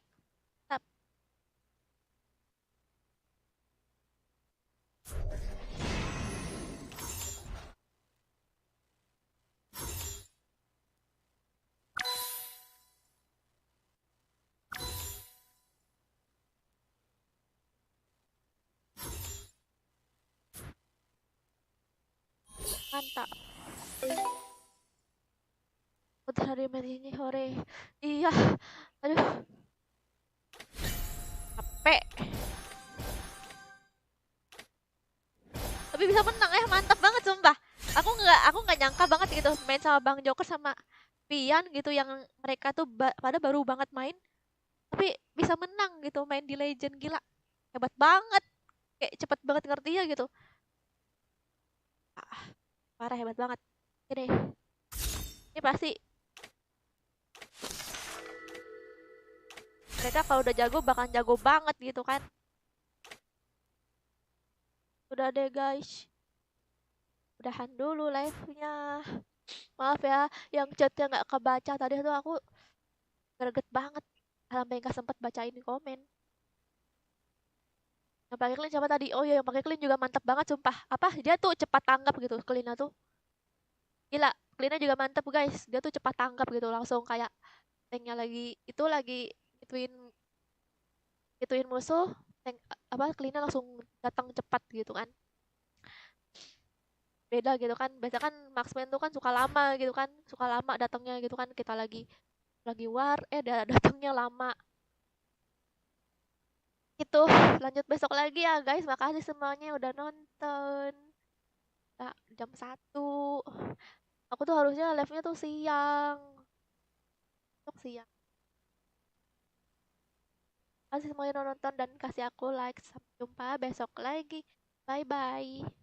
Mantap. Udah hari ini sore. Iya. Aduh. Capek. Tapi bisa menang ya, mantap banget sumpah. Aku nggak nyangka banget gitu main sama Bang Joker sama Pian gitu yang mereka tuh pada baru banget main tapi bisa menang gitu main di Legend, gila. Hebat banget. Kayak cepet banget ngerti ya gitu. Ah, parah hebat banget. Ini. Ini pasti mereka kalau udah jago bakal jago banget gitu kan. Udah deh guys. Udahan dulu live-nya. Maaf ya, yang chatnya nggak kebaca tadi tuh aku greget banget. Sampai nggak sempet bacain di komen. Yang pakai clean siapa tadi? Oh iya, yang pakai clean juga mantap banget sumpah. Apa? Dia tuh cepat tanggap gitu, clean tuh. Gila, clean juga mantap guys. Dia tuh cepat tanggap gitu, langsung kayak tanknya lagi ituin ituin musuh, tank apa clean langsung datang cepat gitu kan. Beda gitu kan. Biasa kan marksman tuh kan suka lama gitu kan, suka lama datangnya gitu kan. Kita lagi war, datangnya lama. Itu lanjut besok lagi ya guys. Makasih semuanya udah nonton. Nah, jam 1. Aku tuh harusnya live-nya tuh siang. Besok siang. Kasih semuanya udah nonton dan kasih aku like. Sampai jumpa besok lagi. Bye bye.